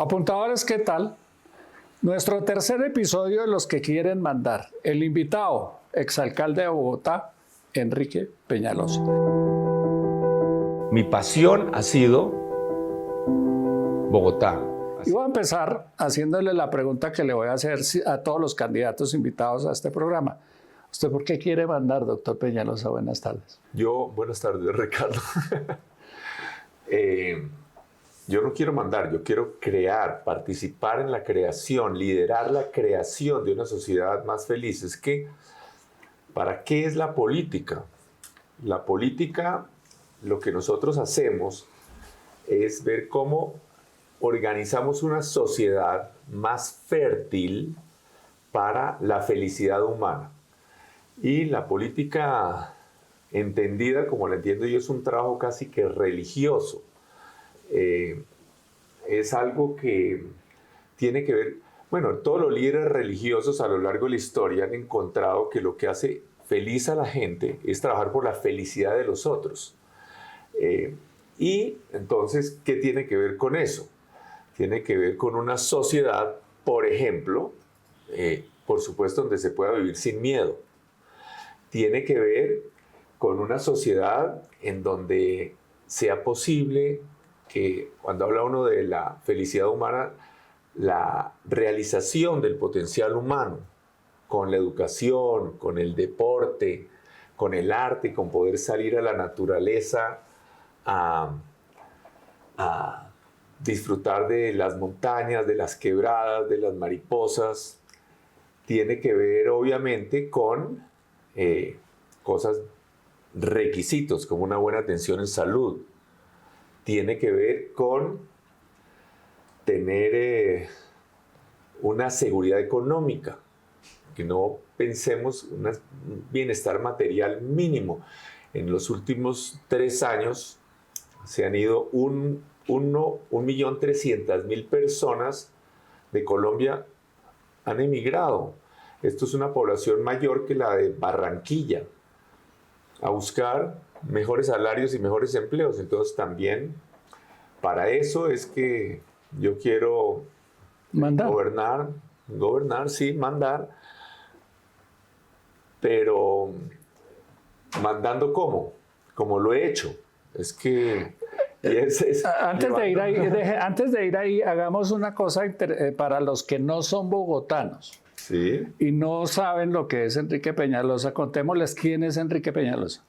Apuntadores, ¿qué tal? Nuestro tercer episodio de Los que quieren mandar. El invitado, exalcalde de Bogotá, Enrique Peñalosa. Mi pasión ha sido Bogotá. Y voy a empezar haciéndole la pregunta que le voy a hacer a todos los candidatos invitados a este programa. ¿Usted por qué quiere mandar, doctor Peñalosa? Buenas tardes. Buenas tardes, Ricardo. Yo no quiero mandar, yo quiero crear, participar en la creación, liderar la creación de una sociedad más feliz. Es que, ¿para qué es la política? La política, lo que nosotros hacemos es ver cómo organizamos una sociedad más fértil para la felicidad humana. Y la política, entendida como la entiendo yo, es un trabajo casi que religioso. Es algo que tiene que ver, bueno, todos los líderes religiosos a lo largo de la historia han encontrado que lo que hace feliz a la gente es trabajar por la felicidad de los otros. Y entonces, ¿qué tiene que ver con eso? Tiene que ver con una sociedad, por ejemplo, por supuesto, donde se pueda vivir sin miedo. Tiene que ver con una sociedad en donde sea posible que, cuando habla uno de la felicidad humana, la realización del potencial humano con la educación, con el deporte, con el arte, con poder salir a la naturaleza a disfrutar de las montañas, de las quebradas, de las mariposas, tiene que ver obviamente con requisitos como una buena atención en salud. Tiene que ver con tener una seguridad económica, que no pensemos un bienestar material mínimo. En los últimos 3 años se han ido 1.300.000 personas de Colombia, han emigrado. Esto es una población mayor que la de Barranquilla, a buscar mejores salarios y mejores empleos. Entonces también para eso es que yo quiero gobernar, sí, mandar, pero mandando ¿cómo? Como lo he hecho. Es que antes de ir ahí, hagamos una cosa para los que no son bogotanos. Sí. Y no saben lo que es Enrique Peñalosa. Contémosles quién es Enrique Peñalosa.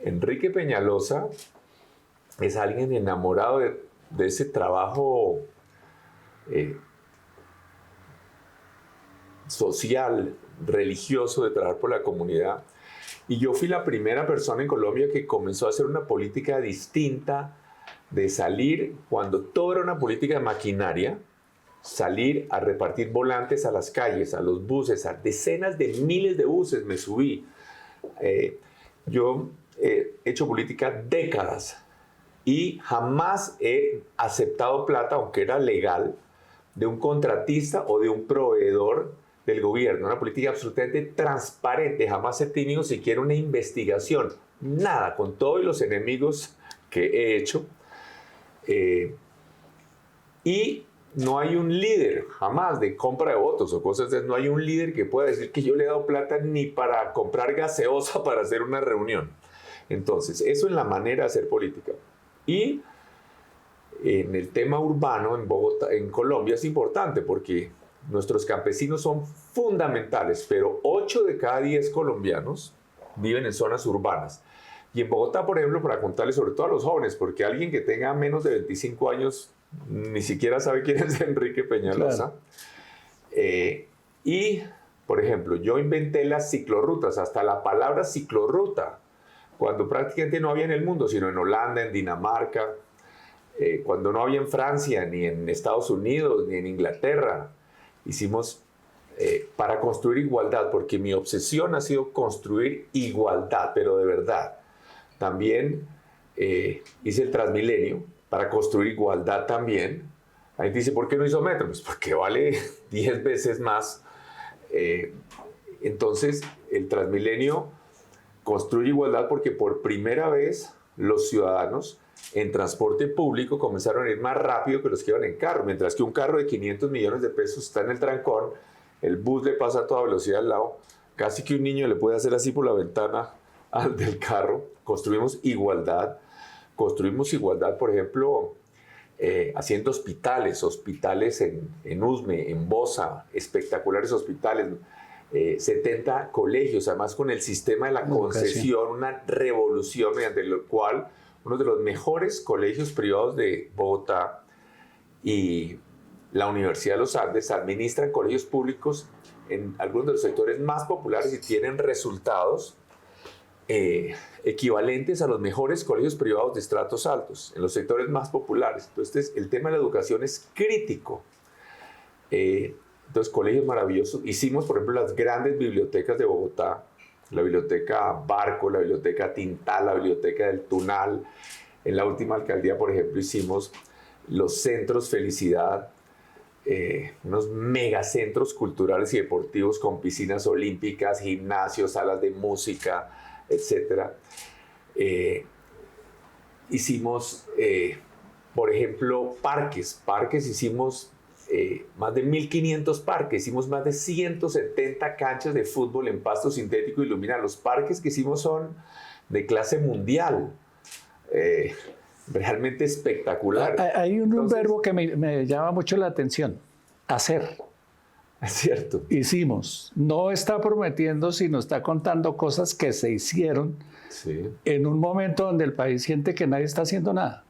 Enrique Peñalosa es alguien enamorado de ese trabajo social, religioso, de trabajar por la comunidad. Y yo fui la primera persona en Colombia que comenzó a hacer una política distinta, de salir, cuando todo era una política de maquinaria, salir a repartir volantes a las calles, a los buses, a decenas de miles de buses me subí. Yo he hecho política décadas y jamás he aceptado plata, aunque era legal, de un contratista o de un proveedor del gobierno. Una política absolutamente transparente. Jamás he tenido siquiera una investigación. Nada, con todos los enemigos que he hecho. Y no hay un líder, jamás, de compra de votos o cosas de... No hay un líder que pueda decir que yo le he dado plata ni para comprar gaseosa para hacer una reunión. Entonces, eso es la manera de hacer política. Y en el tema urbano, en Bogotá, en Colombia, es importante porque nuestros campesinos son fundamentales, pero 8 de cada 10 colombianos viven en zonas urbanas. Y en Bogotá, por ejemplo, para contarles sobre todo a los jóvenes, porque alguien que tenga menos de 25 años ni siquiera sabe quién es Enrique Peñalosa. Claro. Y, por ejemplo, yo inventé las ciclorrutas, hasta la palabra ciclorruta, cuando prácticamente no había en el mundo, sino en Holanda, en Dinamarca, cuando no había en Francia, ni en Estados Unidos, ni en Inglaterra. Hicimos para construir igualdad, porque mi obsesión ha sido construir igualdad, pero de verdad. También hice el Transmilenio para construir igualdad también. La gente dice, ¿por qué no hizo metro? Pues porque vale 10 veces más. Entonces, el Transmilenio construye igualdad porque por primera vez los ciudadanos en transporte público comenzaron a ir más rápido que los que iban en carro, mientras que un carro de 500 millones de pesos está en el trancón, el bus le pasa a toda velocidad al lado, casi que un niño le puede hacer así por la ventana al del carro. Construimos igualdad, por ejemplo, haciendo hospitales en Usme, en Bosa, espectaculares hospitales, 70 colegios, además con el sistema de la concesión, una revolución mediante el cual uno de los mejores colegios privados de Bogotá y la Universidad de los Andes administran colegios públicos en algunos de los sectores más populares y tienen resultados equivalentes a los mejores colegios privados de estratos altos, en los sectores más populares. Entonces, el tema de la educación es crítico. Entonces, colegios maravillosos. Hicimos, por ejemplo, las grandes bibliotecas de Bogotá, la biblioteca Barco, la biblioteca Tintal, la biblioteca del Tunal. En la última alcaldía, por ejemplo, hicimos los centros Felicidad, unos megacentros culturales y deportivos con piscinas olímpicas, gimnasios, salas de música, etc. Hicimos, por ejemplo, parques. Hicimos más de 1.500 parques, hicimos más de 170 canchas de fútbol en pasto sintético iluminado. Los parques que hicimos son de clase mundial, realmente espectacular. Hay un verbo que me llama mucho la atención, hacer. Es cierto. Hicimos. No está prometiendo, sino está contando cosas que se hicieron en un momento donde el país siente que nadie está haciendo nada.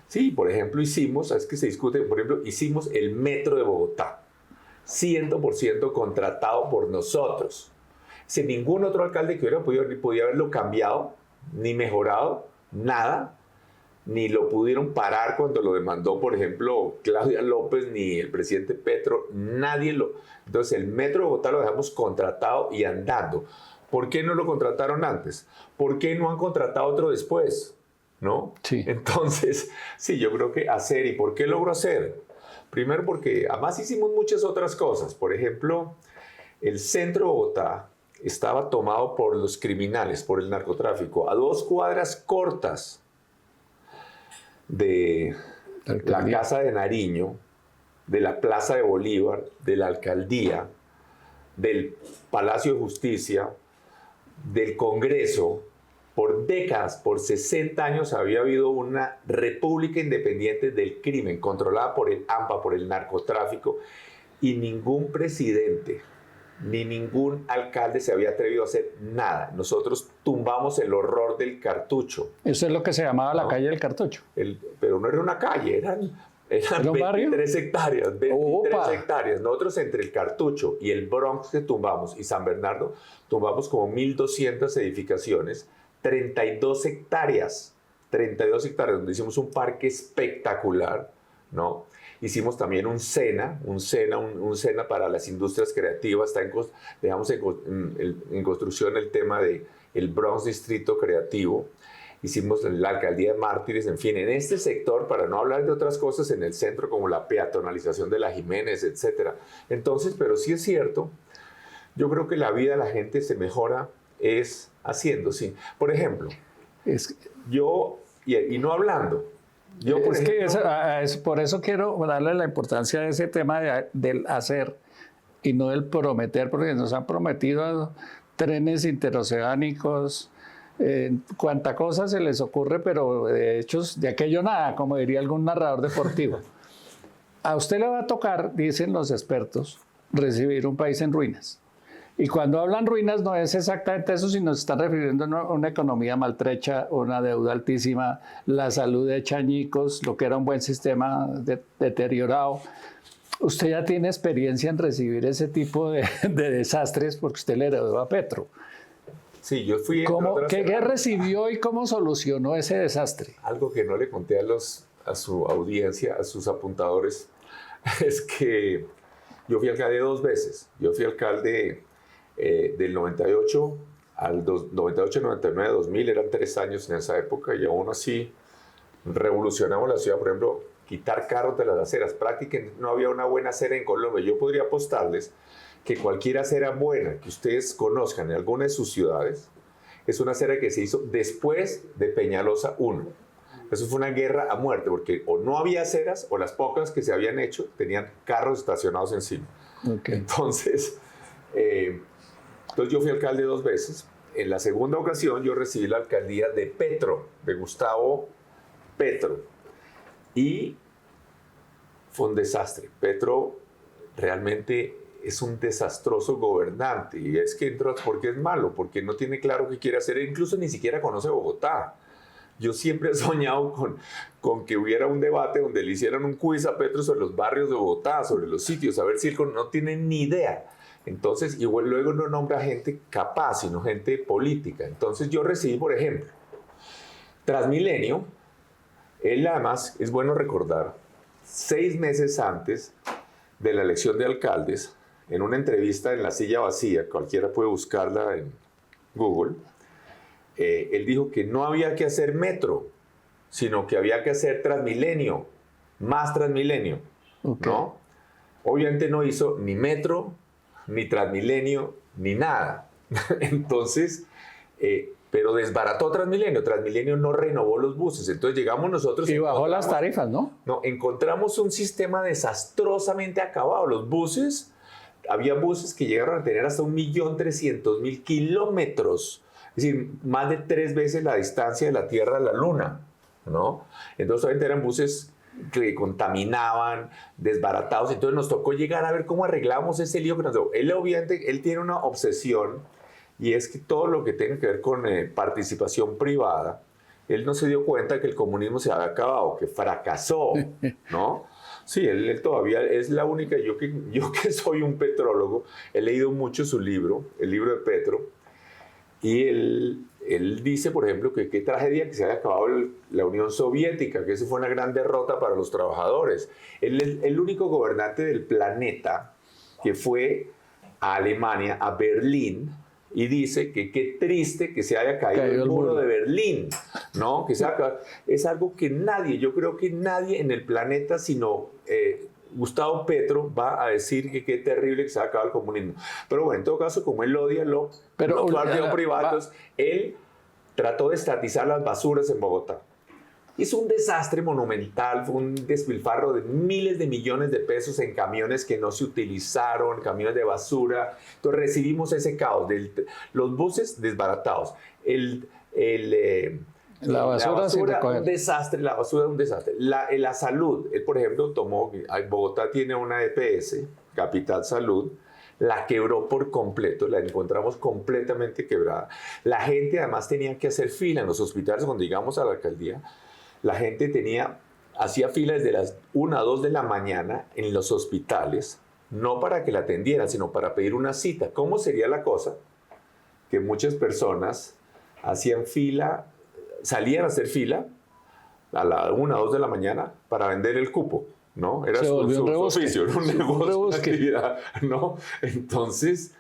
Sí, por ejemplo, ¿sabes qué se discute? Por ejemplo, hicimos el metro de Bogotá, 100% contratado por nosotros. Sin ningún otro alcalde que hubiera podido, ni podía haberlo cambiado, ni mejorado, nada, ni lo pudieron parar cuando lo demandó, por ejemplo, Claudia López, ni el presidente Petro, nadie lo... Entonces, el metro de Bogotá lo dejamos contratado y andando. ¿Por qué no lo contrataron antes? ¿Por qué no han contratado otro después? ¿No? Sí. Entonces, sí, yo creo que hacer. ¿Y por qué logro hacer? Primero porque además hicimos muchas otras cosas. Por ejemplo, el centro de Bogotá estaba tomado por los criminales, por el narcotráfico, a 2 cuadras cortas de la Casa de Nariño, de la Plaza de Bolívar, de la Alcaldía, del Palacio de Justicia, del Congreso. Por décadas, por 60 años, había habido una república independiente del crimen, controlada por el AMPA, por el narcotráfico, y ningún presidente ni ningún alcalde se había atrevido a hacer nada. Nosotros tumbamos el horror del cartucho. Eso es lo que se llamaba la calle del cartucho. Pero no era una calle, eran 23 hectáreas. 23 hectáreas. Nosotros entre el cartucho y el Bronx que tumbamos y San Bernardo, tumbamos como 1.200 edificaciones, 32 hectáreas, donde hicimos un parque espectacular, ¿no? Hicimos también un SENA para las industrias creativas. Dejamos en construcción el tema del Bronx Distrito Creativo. Hicimos la alcaldía de Mártires, en fin, en este sector, para no hablar de otras cosas en el centro, como la peatonalización de la Jiménez, etc. Entonces, pero sí es cierto, yo creo que la vida de la gente se mejora es haciendo, sí. Por ejemplo, yo, y no hablando, por eso quiero darle la importancia a ese tema del hacer y no del prometer, porque nos han prometido trenes interoceánicos, cuánta cosa se les ocurre, pero de hechos de aquello nada, como diría algún narrador deportivo. A usted le va a tocar, dicen los expertos, recibir un país en ruinas. Y cuando hablan ruinas no es exactamente eso, sino se están refiriendo a una economía maltrecha, una deuda altísima, la salud hecha añicos, lo que era un buen sistema deteriorado. Usted ya tiene experiencia en recibir ese tipo de desastres porque usted le heredó a Petro. Sí, yo fui... ¿Qué recibió y cómo solucionó ese desastre? Algo que no le conté a su audiencia, a sus apuntadores, es que yo fui alcalde 2 veces. Yo fui alcalde del 98 al 98, 99, 2000, eran 3 años en esa época, y aún así revolucionamos la ciudad. Por ejemplo, quitar carros de las aceras. Prácticamente no había una buena acera en Colombia. Yo podría apostarles que cualquier acera buena que ustedes conozcan en alguna de sus ciudades es una acera que se hizo después de Peñalosa 1. Eso fue una guerra a muerte, porque o no había aceras, o las pocas que se habían hecho tenían carros estacionados encima. Okay. Entonces yo fui alcalde 2 veces. En la segunda ocasión yo recibí la alcaldía de Petro, de Gustavo Petro. Y fue un desastre. Petro realmente es un desastroso gobernante. Y es que entra porque es malo, porque no tiene claro qué quiere hacer. Incluso ni siquiera conoce Bogotá. Yo siempre he soñado con que hubiera un debate donde le hicieran un quiz a Petro sobre los barrios de Bogotá, sobre los sitios, a ver si él no tiene ni idea. Entonces, igual luego no nombra gente capaz, sino gente política. Entonces yo recibí, por ejemplo, Transmilenio. Él además, es bueno recordar, 6 meses antes de la elección de alcaldes, en una entrevista en La Silla Vacía, cualquiera puede buscarla en Google, él dijo que no había que hacer metro, sino que había que hacer Transmilenio, más Transmilenio, Okay. ¿no? Obviamente no hizo ni metro, ni Transmilenio, ni nada. Entonces, pero desbarató Transmilenio. Transmilenio no renovó los buses. Entonces llegamos nosotros... Y bajó las tarifas, ¿no? No, encontramos un sistema desastrosamente acabado. Los buses, había buses que llegaron a tener hasta 1.300.000 kilómetros. Es decir, más de 3 veces la distancia de la Tierra a la Luna, ¿no? Entonces, obviamente eran buses que contaminaban, desbaratados. Entonces nos tocó llegar a ver cómo arreglamos ese lío que nos dio. Él obviamente, él tiene una obsesión, y es que todo lo que tenga que ver con participación privada, él no se dio cuenta que el comunismo se había acabado, que fracasó, ¿no? Sí, él todavía es la única, yo que soy un petrólogo, he leído mucho su libro, el libro de Petro, y él dice, por ejemplo, que qué tragedia que se haya acabado la Unión Soviética, que eso fue una gran derrota para los trabajadores. Él es el único gobernante del planeta que fue a Alemania, a Berlín, y dice que qué triste que se haya caído el muro de Berlín, ¿no? Que es algo que nadie, yo creo que nadie en el planeta, sino Gustavo Petro, va a decir que qué terrible que se haya acabado el comunismo. Pero bueno, en todo caso, como él odia lo privado, él trató de estatizar las basuras en Bogotá. Hizo un desastre monumental, fue un despilfarro de miles de millones de pesos en camiones que no se utilizaron, camiones de basura. Entonces recibimos ese caos, los buses desbaratados, la basura un desastre, la basura un desastre. La salud, él por ejemplo Bogotá tiene una EPS, Capital Salud, la quebró por completo, la encontramos completamente quebrada. La gente además tenía que hacer fila en los hospitales cuando llegamos a la alcaldía. La gente hacía fila desde las 1 a 2 de la mañana en los hospitales, no para que la atendieran, sino para pedir una cita. ¿Cómo sería la cosa? Que muchas personas hacían fila, salían a hacer fila a la 1 a 2 de la mañana para vender el cupo, ¿no? Era su oficio, era un negocio, una actividad, ¿no? Entonces,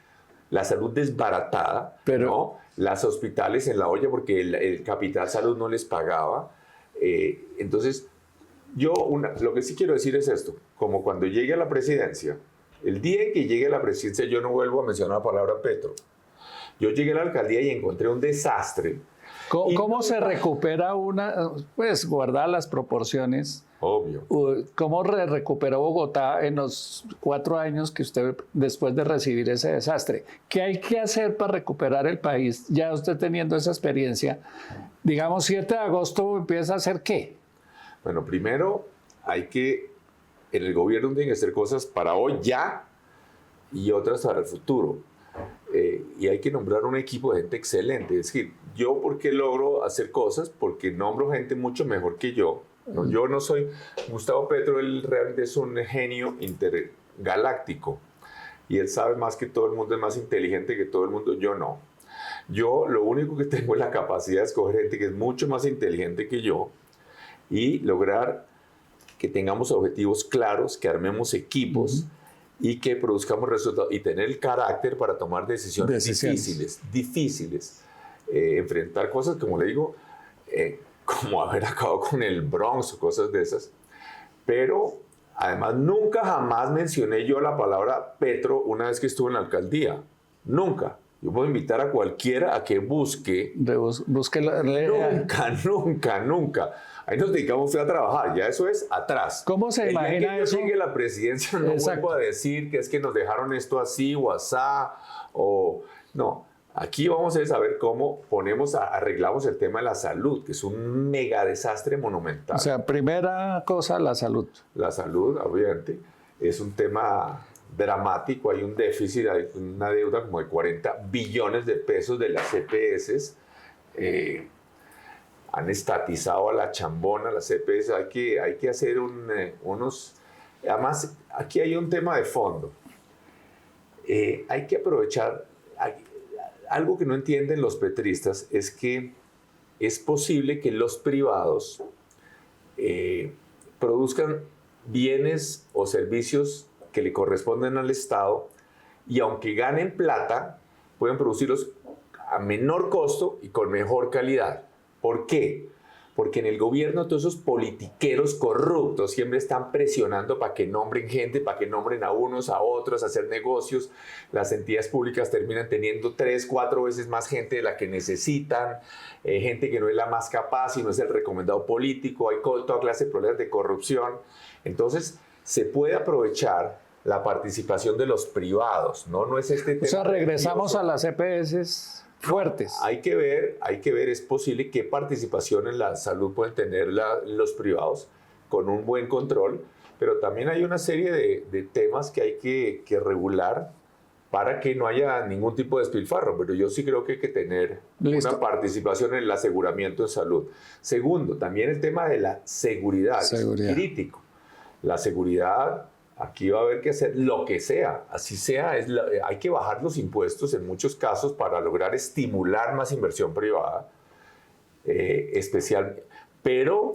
la salud desbaratada, ¿no? Los hospitales en la olla porque el Capital Salud no les pagaba. Entonces, lo que sí quiero decir es esto, como cuando llegue a la presidencia, el día en que llegue a la presidencia yo no vuelvo a mencionar la palabra Petro. Yo llegué a la alcaldía y encontré un desastre. ¿Cómo se recupera pues guardar las proporciones? Obvio. ¿Cómo recuperó Bogotá en los 4 años que usted, después de recibir ese desastre? ¿Qué hay que hacer para recuperar el país? Ya usted teniendo esa experiencia, digamos 7 de agosto empieza a hacer ¿qué? Bueno, primero en el gobierno tienen que hacer cosas para hoy ya y otras para el futuro. Y hay que nombrar un equipo de gente excelente. Es decir, yo ¿por qué logro hacer cosas? Porque nombro gente mucho mejor que yo. ¿No? Yo no soy Gustavo Petro, él realmente es un genio intergaláctico. Y él sabe más que todo el mundo, es más inteligente que todo el mundo, yo no. Yo lo único que tengo es la capacidad de escoger gente que es mucho más inteligente que yo y lograr que tengamos objetivos claros, que armemos equipos y que produzcamos resultados y tener el carácter para tomar decisiones difíciles. Enfrentar cosas, como le digo, como haber acabado con el Bronx o cosas de esas. Pero además nunca jamás mencioné yo la palabra Petro una vez que estuve en la alcaldía. Nunca. Yo puedo invitar a cualquiera a que busque. Busque Nunca. Ahí nos dedicamos a trabajar, ya eso es atrás. ¿Cómo se imagina que eso? yo llegue a la presidencia no vuelvo a decir que es que nos dejaron esto así o asá, o no. Aquí vamos a saber cómo arreglamos el tema de la salud, que es un mega desastre monumental. O sea, primera cosa, la salud. La salud, obviamente, es un tema dramático. Hay un déficit, hay una deuda como de 40 billones de pesos de las EPS. Han estatizado a la chambona, las EPS. Hay que hacer unos... Además, aquí hay un tema de fondo. Hay que aprovechar... Algo que no entienden los petristas es que es posible que los privados produzcan bienes o servicios que le corresponden al Estado y aunque ganen plata, pueden producirlos a menor costo y con mejor calidad. ¿Por qué? Porque en el gobierno todos esos politiqueros corruptos siempre están presionando para que nombren gente, para que nombren a unos, a otros, a hacer negocios. Las entidades públicas terminan teniendo 3, 4 veces más gente de la que necesitan, gente que no es la más capaz y no es el recomendado político, hay toda clase de problemas de corrupción. Entonces, se puede aprovechar la participación de los privados, ¿no? No es este tema. O sea, regresamos a las EPS fuertes. Hay que ver, es posible qué participación en la salud pueden tener los privados con un buen control, pero también hay una serie de temas que hay que regular para que no haya ningún tipo de despilfarro, pero yo sí creo que hay que tener una participación en el aseguramiento de salud. Segundo, también el tema de la seguridad. Es crítico. La seguridad... Aquí va a haber que hacer lo que sea, así sea, hay que bajar los impuestos en muchos casos para lograr estimular más inversión privada, pero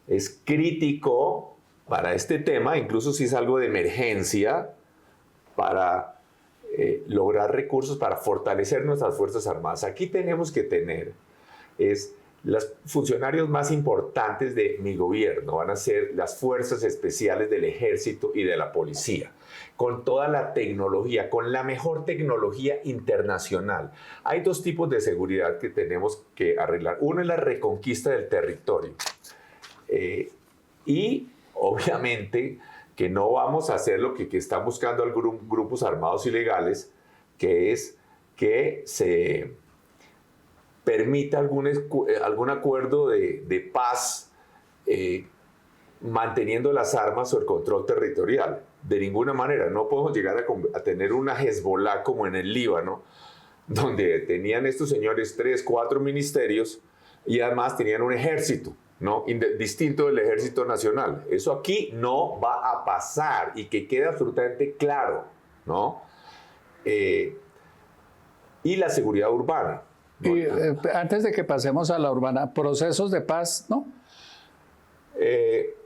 es crítico para este tema, incluso si es algo de emergencia, para lograr recursos para fortalecer nuestras Fuerzas Armadas. Aquí tenemos que tener, los funcionarios más importantes de mi gobierno van a ser las fuerzas especiales del ejército y de la policía, con toda la tecnología, con la mejor tecnología internacional. Hay 2 tipos de seguridad que tenemos que arreglar. Uno es la reconquista del territorio. Y obviamente que no vamos a hacer lo que están buscando algunos grupos armados ilegales, que es que se permita algún acuerdo de paz manteniendo las armas o el control territorial. De ninguna manera. No podemos llegar a tener una Hezbollah como en el Líbano, donde tenían estos señores 3, 4 ministerios y además tenían un ejército, ¿no? Distinto del ejército nacional. Eso aquí no va a pasar y que quede absolutamente claro, ¿no? Y la seguridad urbana. Y antes de que pasemos a la urbana, procesos de paz, ¿no?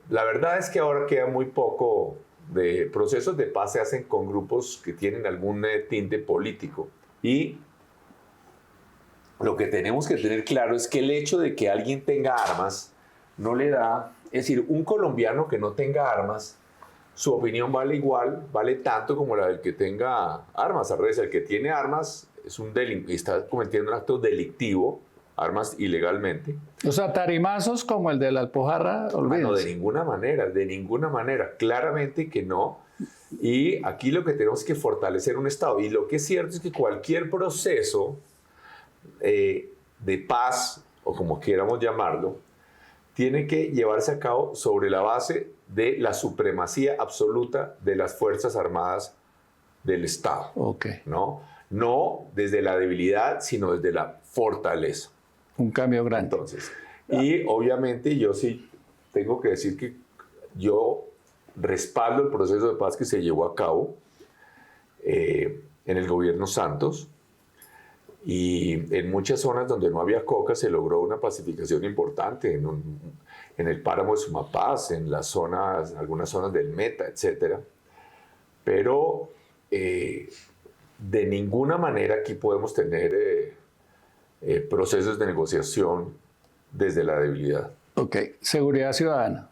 La verdad es que ahora queda muy poco de procesos de paz, se hacen con grupos que tienen algún tinte político. Y lo que tenemos que tener claro es que el hecho de que alguien tenga armas no le da, es decir, un colombiano que no tenga armas, su opinión vale igual, vale tanto como la del que tenga armas. Al revés, el que tiene armas está cometiendo un acto delictivo, armas ilegalmente. O sea, tarimazos como el de la Alpujarra, olvídense. No, de ninguna manera, claramente que no. Y aquí lo que tenemos es que fortalecer un Estado. Y lo que es cierto es que cualquier proceso de paz, o como quieramos llamarlo, tiene que llevarse a cabo sobre la base de la supremacía absoluta de las Fuerzas Armadas del Estado. Okay. No desde la debilidad, sino desde la fortaleza. Un cambio grande. Entonces, y obviamente yo sí tengo que decir que yo respaldo el proceso de paz que se llevó a cabo en el gobierno Santos, y en muchas zonas donde no había coca se logró una pacificación importante, en el páramo de Sumapaz, en algunas zonas del Meta, etc. Pero de ninguna manera aquí podemos tener procesos de negociación desde la debilidad. Ok, seguridad ciudadana.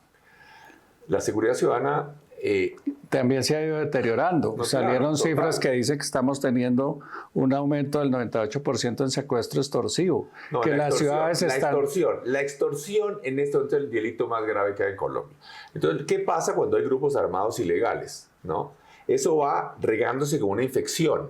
La seguridad ciudadana también se ha ido deteriorando. No, Salieron claro, cifras total. que dicen que estamos teniendo un aumento del 98% en secuestro extorsivo, No, que la las extorsión, ciudades están... La extorsión en este momento es el delito más grave que hay en Colombia. Entonces, ¿qué pasa cuando hay grupos armados ilegales? ¿No? Eso va regándose como una infección,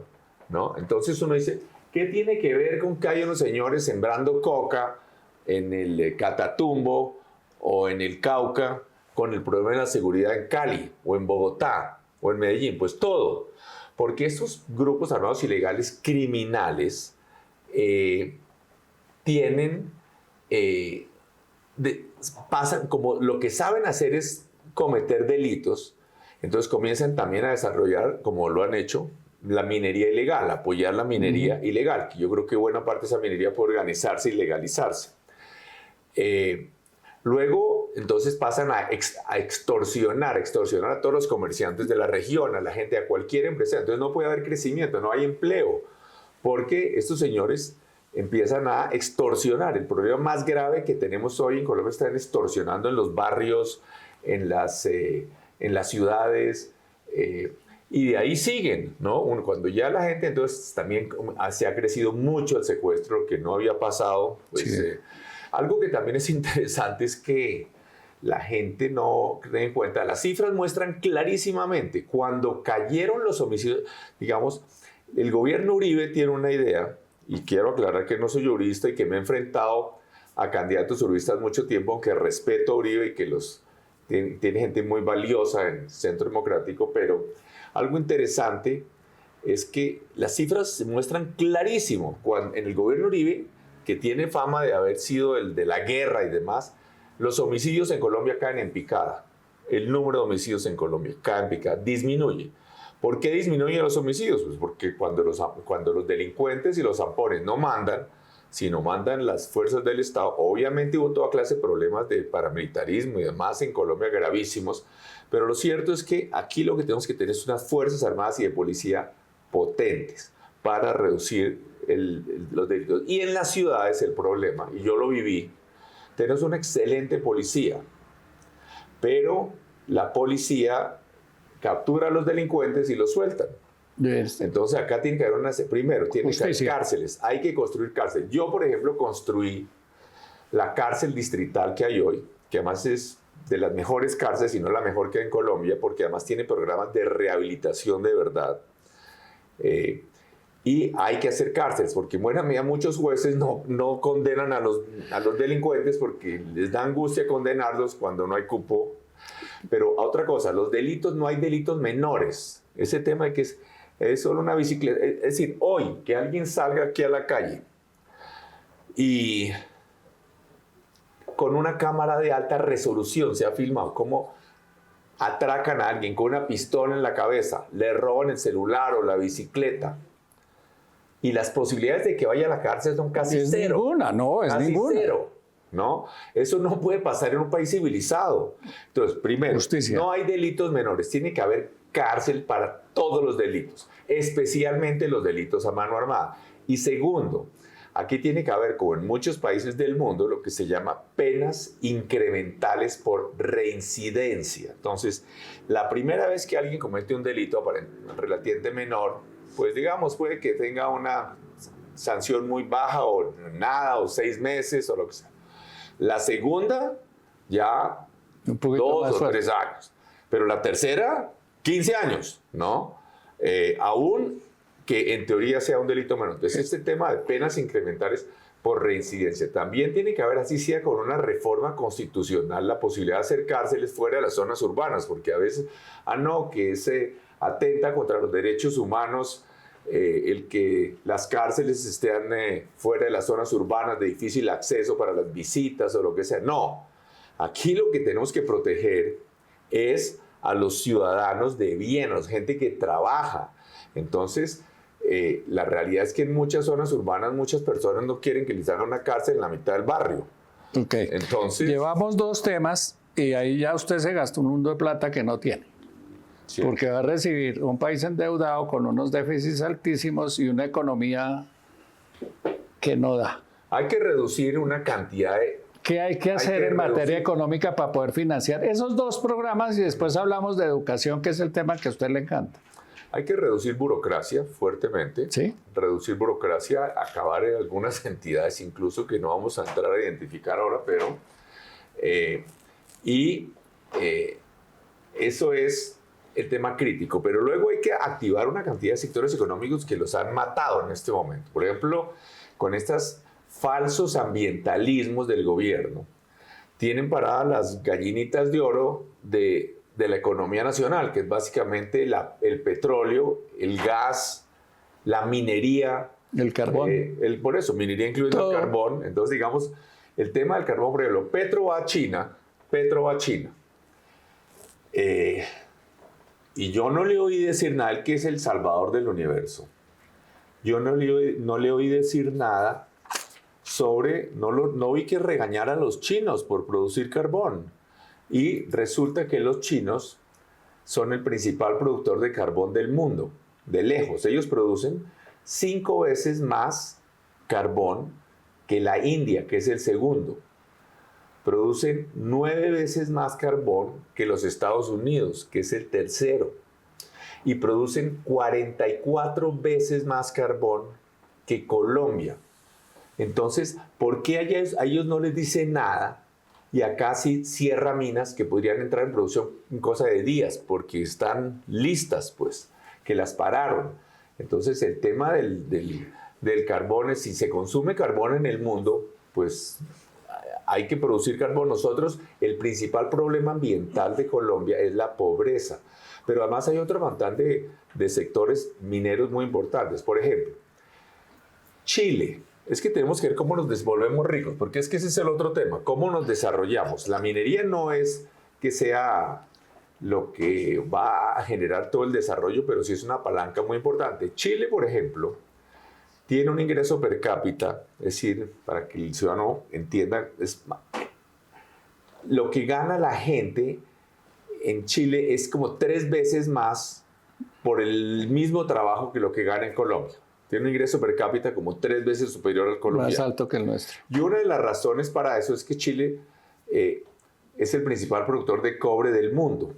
¿no? Entonces uno dice, ¿qué tiene que ver con que hay unos señores sembrando coca en el Catatumbo o en el Cauca con el problema de la seguridad en Cali o en Bogotá o en Medellín? Pues todo. Porque estos grupos armados ilegales criminales tienen, pasan como lo que saben hacer es cometer delitos, entonces comienzan también a desarrollar, como lo han hecho, la minería ilegal, apoyar la minería ilegal, que yo creo que buena parte de esa minería puede organizarse y legalizarse. Luego, entonces pasan a extorsionar a todos los comerciantes de la región, a la gente, a cualquier empresa. Entonces no puede haber crecimiento, no hay empleo, porque estos señores empiezan a extorsionar. El problema más grave que tenemos hoy en Colombia están extorsionando en los barrios, en las ciudades, y de ahí siguen, ¿no? Cuando ya la gente, entonces también se ha crecido mucho el secuestro, que no había pasado, pues... Sí. Algo que también es interesante es que la gente no tiene en cuenta, las cifras muestran clarísimamente, cuando cayeron los homicidios, digamos, el gobierno Uribe tiene una idea, y quiero aclarar que no soy jurista y que me he enfrentado a candidatos uribistas mucho tiempo, aunque respeto a Uribe y que tiene gente muy valiosa en el Centro Democrático, pero algo interesante es que las cifras se muestran clarísimo. En el gobierno Uribe, que tiene fama de haber sido el de la guerra y demás, los homicidios en Colombia caen en picada. El número de homicidios en Colombia cae en picada, disminuye. ¿Por qué disminuyen los homicidios? Pues porque cuando los delincuentes y los zampones no mandan, sino mandan las fuerzas del Estado, obviamente hubo toda clase de problemas de paramilitarismo y demás en Colombia gravísimos, pero lo cierto es que aquí lo que tenemos que tener es unas fuerzas armadas y de policía potentes para reducir los delitos. Y en las ciudades el problema, y yo lo viví, tenemos una excelente policía, pero la policía captura a los delincuentes y los sueltan. Entonces acá tiene que haber primero, tiene que haber cárceles, hay que construir cárceles. Yo, por ejemplo, construí la cárcel distrital que hay hoy, que además es de las mejores cárceles, y no la mejor que hay en Colombia, porque además tiene programas de rehabilitación de verdad. Y hay que hacer cárceles, porque en buena medida muchos jueces no condenan a los delincuentes porque les da angustia condenarlos cuando no hay cupo. Pero otra cosa, los delitos, no hay delitos menores. Ese tema de que es solo una bicicleta. Es decir, hoy que alguien salga aquí a la calle y con una cámara de alta resolución se ha filmado cómo atracan a alguien con una pistola en la cabeza, le roban el celular o la bicicleta, y las posibilidades de que vaya a la cárcel son casi cero. Casi cero, ¿no? Eso no puede pasar en un país civilizado. Entonces, primero, Justicia. No hay delitos menores. Tiene que haber cárcel para todos los delitos, especialmente los delitos a mano armada. Y segundo, aquí tiene que haber, como en muchos países del mundo, lo que se llama penas incrementales por reincidencia. Entonces, la primera vez que alguien comete un delito relativamente menor, pues digamos, puede que tenga una sanción muy baja o nada, o 6 meses o lo que sea. La segunda, ya un poquito 2 más o fuerte. 3 años. Pero la tercera, 15 años, ¿no? Aún que en teoría sea un delito menor. Entonces, este tema de penas incrementales por reincidencia. También tiene que haber, así sea con una reforma constitucional, la posibilidad de hacer cárceles fuera de las zonas urbanas, porque a veces, que se atenta contra los derechos humanos, el que las cárceles estén fuera de las zonas urbanas de difícil acceso para las visitas o lo que sea. No, aquí lo que tenemos que proteger es a los ciudadanos de bien, a la gente que trabaja. Entonces, la realidad es que en muchas zonas urbanas muchas personas no quieren que les hagan una cárcel en la mitad del barrio. Okay. Entonces, llevamos 2 temas y ahí ya usted se gastó un mundo de plata que no tiene. Sí. Porque va a recibir un país endeudado con unos déficits altísimos y una economía que no da. Hay que reducir una cantidad de ¿Qué hay que hacer en materia económica para poder financiar esos dos programas? Y después hablamos de educación, que es el tema que a usted le encanta. Hay que reducir burocracia fuertemente, ¿Sí? Reducir burocracia, acabar en algunas entidades incluso que no vamos a entrar a identificar ahora, pero eso es el tema crítico. Pero luego hay que activar una cantidad de sectores económicos que los han matado en este momento. Por ejemplo, con estos falsos ambientalismos del gobierno, tienen paradas las gallinitas de oro de la economía nacional, que es básicamente el petróleo, el gas, la minería. El carbón. Por eso, minería incluyendo todo. El carbón. Entonces, digamos, el tema del carbón, por ejemplo, Petro va a China. Y yo no le oí decir nada, él que es el salvador del universo. Yo no le oí decir nada sobre, no vi que regañara a los chinos por producir carbón. Y resulta que los chinos son el principal productor de carbón del mundo, de lejos. Ellos producen 5 veces más carbón que la India, que es el segundo. Producen 9 veces más carbón que los Estados Unidos, que es el tercero. Y producen 44 veces más carbón que Colombia. Entonces, ¿por qué a ellos no les dice nada? Y acá sí cierra minas que podrían entrar en producción en cosa de días, porque están listas, pues, que las pararon. Entonces, el tema del carbón es, si se consume carbón en el mundo, pues hay que producir carbón. Nosotros, el principal problema ambiental de Colombia es la pobreza. Pero además hay otro montón de sectores mineros muy importantes. Por ejemplo, Chile. Es que tenemos que ver cómo nos volvemos ricos, porque es que ese es el otro tema, cómo nos desarrollamos. La minería no es que sea lo que va a generar todo el desarrollo, pero sí es una palanca muy importante. Chile, por ejemplo, tiene un ingreso per cápita, es decir, para que el ciudadano entienda, lo que gana la gente en Chile es como 3 veces más por el mismo trabajo que lo que gana en Colombia. Tiene un ingreso per cápita como 3 veces superior al colombiano. Más alto que el nuestro. Y una de las razones para eso es que Chile es el principal productor de cobre del mundo.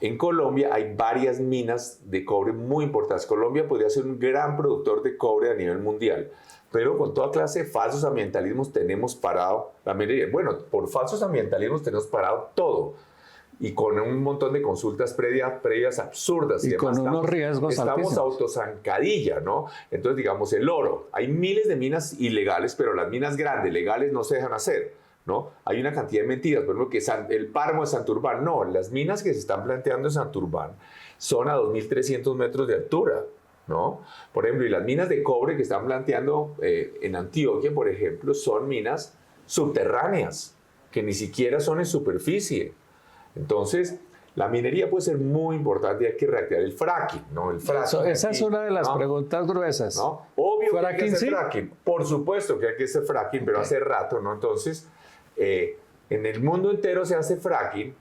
En Colombia hay varias minas de cobre muy importantes. Colombia podría ser un gran productor de cobre a nivel mundial, pero con toda clase de falsos ambientalismos tenemos parado la minería. Bueno, por falsos ambientalismos tenemos parado todo. Y con un montón de consultas previas absurdas. Y con unos riesgos altísimos. Estamos autozancadilla, ¿no? Entonces, digamos, el oro. Hay miles de minas ilegales, pero las minas grandes, legales, no se dejan hacer, ¿no? Hay una cantidad de mentiras. Por ejemplo, que el páramo de Santurbán. No, las minas que se están planteando en Santurbán son a 2.300 metros de altura, ¿no? Por ejemplo, y las minas de cobre que están planteando en Antioquia, por ejemplo, son minas subterráneas, que ni siquiera son en superficie. Entonces, la minería puede ser muy importante y hay que reactivar el fracking, ¿no? El fracking esa es una de las preguntas gruesas. ¿No? Obvio que hay que hacer ¿sí? fracking. Por supuesto que hay que hacer fracking, pero hace rato, ¿no? Entonces, en el mundo entero se hace fracking,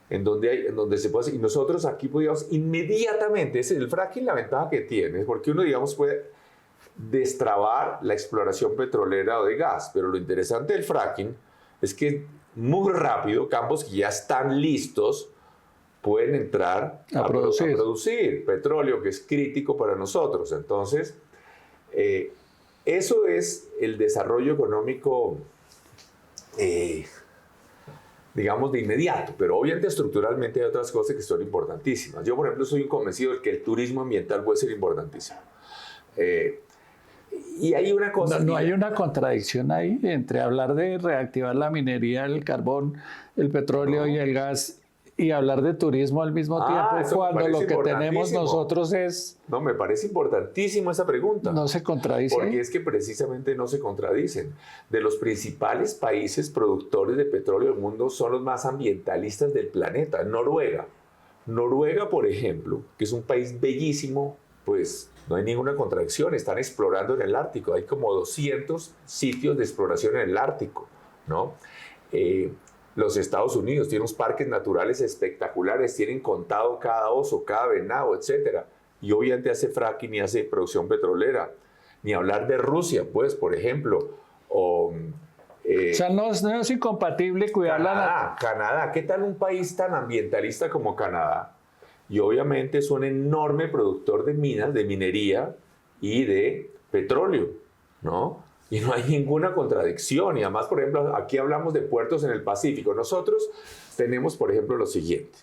en donde se puede hacer, y nosotros aquí podríamos inmediatamente, el fracking, la ventaja que tiene es porque uno, digamos, puede destrabar la exploración petrolera o de gas, pero lo interesante del fracking es que muy rápido, campos que ya están listos pueden entrar a producir petróleo, que es crítico para nosotros. Entonces, eso es el desarrollo económico, digamos, de inmediato, pero obviamente estructuralmente hay otras cosas que son importantísimas. Yo, por ejemplo, soy un convencido de que el turismo ambiental puede ser importantísimo. Y hay una cosa... No hay una contradicción ahí entre hablar de reactivar la minería, el carbón, el petróleo y el gas y hablar de turismo al mismo tiempo cuando lo que tenemos nosotros es... No, me parece importantísimo esa pregunta. No se contradice. Porque es que precisamente no se contradicen. De los principales países productores de petróleo del mundo son los más ambientalistas del planeta. Noruega. Noruega, por ejemplo, que es un país bellísimo, pues... No hay ninguna contradicción, están explorando en el Ártico. Hay como 200 sitios de exploración en el Ártico, ¿no? Los Estados Unidos tienen unos parques naturales espectaculares, tienen contado cada oso, cada venado, etc. Y obviamente hace fracking y hace producción petrolera. Ni hablar de Rusia, pues, por ejemplo, o O sea, no es incompatible cuidar Canadá, ¿qué tal un país tan ambientalista como Canadá? Y obviamente es un enorme productor de minas, de minería y de petróleo, ¿no? Y no hay ninguna contradicción. Y además, por ejemplo, aquí hablamos de puertos en el Pacífico. Nosotros tenemos, por ejemplo, lo siguiente.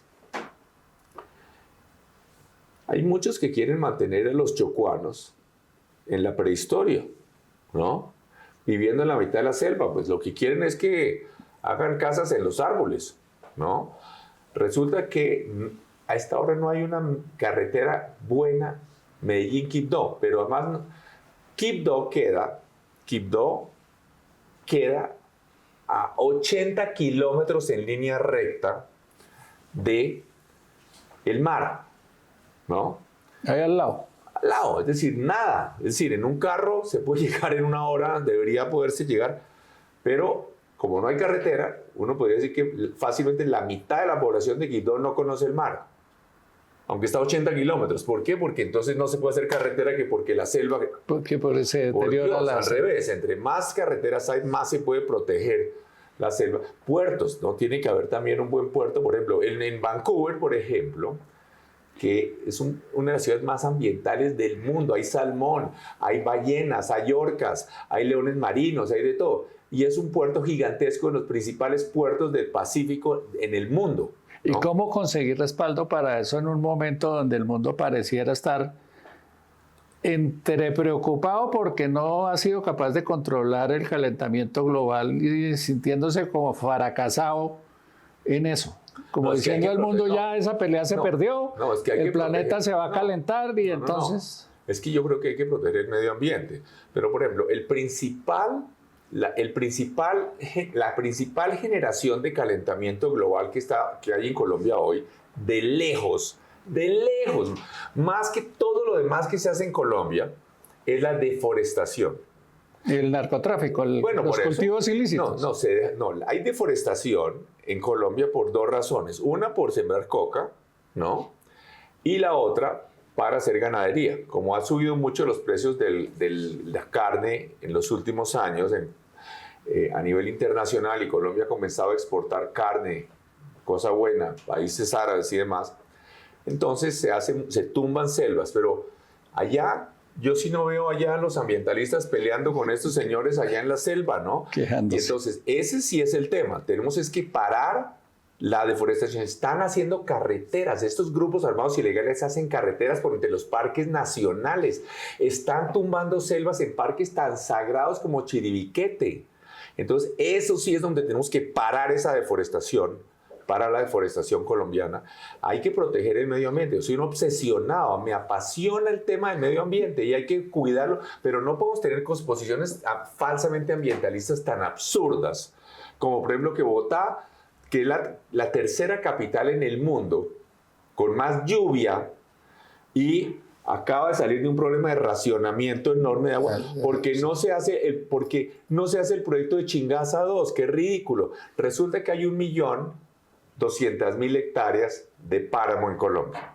Hay muchos que quieren mantener a los chocuanos en la prehistoria, ¿no? Viviendo en la mitad de la selva. Pues lo que quieren es que hagan casas en los árboles, ¿no? Resulta que a esta hora no hay una carretera buena Medellín-Quibdó, pero además Quibdó queda a 80 kilómetros en línea recta de el mar, ¿no? ahí al lado. Al lado, es decir, nada. Es decir, en un carro se puede llegar en una hora, debería poderse llegar, pero como no hay carretera, uno podría decir que fácilmente la mitad de la población de Quibdó no conoce el mar, aunque está a 80 kilómetros. ¿Por qué? Porque entonces no se puede hacer carretera, que porque la selva... Porque por ese deterioro Al revés, entre más carreteras hay, más se puede proteger la selva. Puertos, ¿no? Tiene que haber también un buen puerto. Por ejemplo, en Vancouver, por ejemplo, que es una de las ciudades más ambientales del mundo. Hay salmón, hay ballenas, hay orcas, hay leones marinos, hay de todo. Y es un puerto gigantesco, en los principales puertos del Pacífico en el mundo, ¿no? ¿Y cómo conseguir respaldo para eso en un momento donde el mundo pareciera estar entre preocupado porque no ha sido capaz de controlar el calentamiento global y sintiéndose como fracasado en eso? Como diciendo al mundo, ya esa pelea se perdió, el planeta se va a calentar y entonces... Es que yo creo que hay que proteger el medio ambiente. Pero, por ejemplo, la principal generación de calentamiento global que hay en Colombia hoy, de lejos, más que todo lo demás que se hace en Colombia, es la deforestación. El narcotráfico, los cultivos ilícitos. No, hay deforestación en Colombia por dos razones. Una, por sembrar coca, ¿no? Y la otra, para hacer ganadería. Como han subido mucho los precios de la carne en los últimos años a nivel internacional, y Colombia ha comenzado a exportar carne, cosa buena, países árabes y demás, entonces se tumban selvas. Pero allá... Yo sí no veo allá a los ambientalistas peleando con estos señores allá en la selva, ¿no? Quejándose. Y entonces, ese sí es el tema. Tenemos que parar la deforestación. Están haciendo carreteras. Estos grupos armados ilegales hacen carreteras por entre los parques nacionales. Están tumbando selvas en parques tan sagrados como Chiribiquete. Entonces, eso sí es donde tenemos que parar esa deforestación. Para la deforestación colombiana, hay que proteger el medio ambiente. Yo soy un obsesionado, me apasiona el tema del medio ambiente y hay que cuidarlo, pero no podemos tener posiciones falsamente ambientalistas tan absurdas, como por ejemplo que Bogotá, que es la tercera capital en el mundo con más lluvia, y acaba de salir de un problema de racionamiento enorme de agua, porque no se hace el proyecto de Chingaza 2, que es ridículo. Resulta que hay 1.200.000 hectáreas de páramo en Colombia.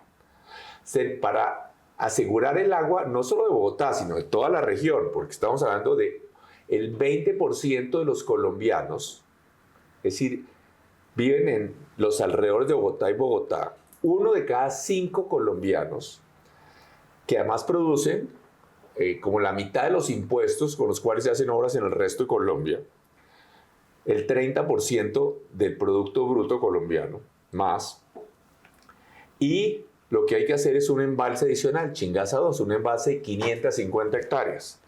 Para asegurar el agua, no solo de Bogotá, sino de toda la región, porque estamos hablando de el 20% de los colombianos, es decir, viven en los alrededores de Bogotá y Bogotá. 1 de cada 5 colombianos, que además producen como la mitad de los impuestos con los cuales se hacen obras en el resto de Colombia, el 30% del Producto Bruto colombiano, más. Y lo que hay que hacer es un embalse adicional, Chingaza 2, un embalse de 550 hectáreas.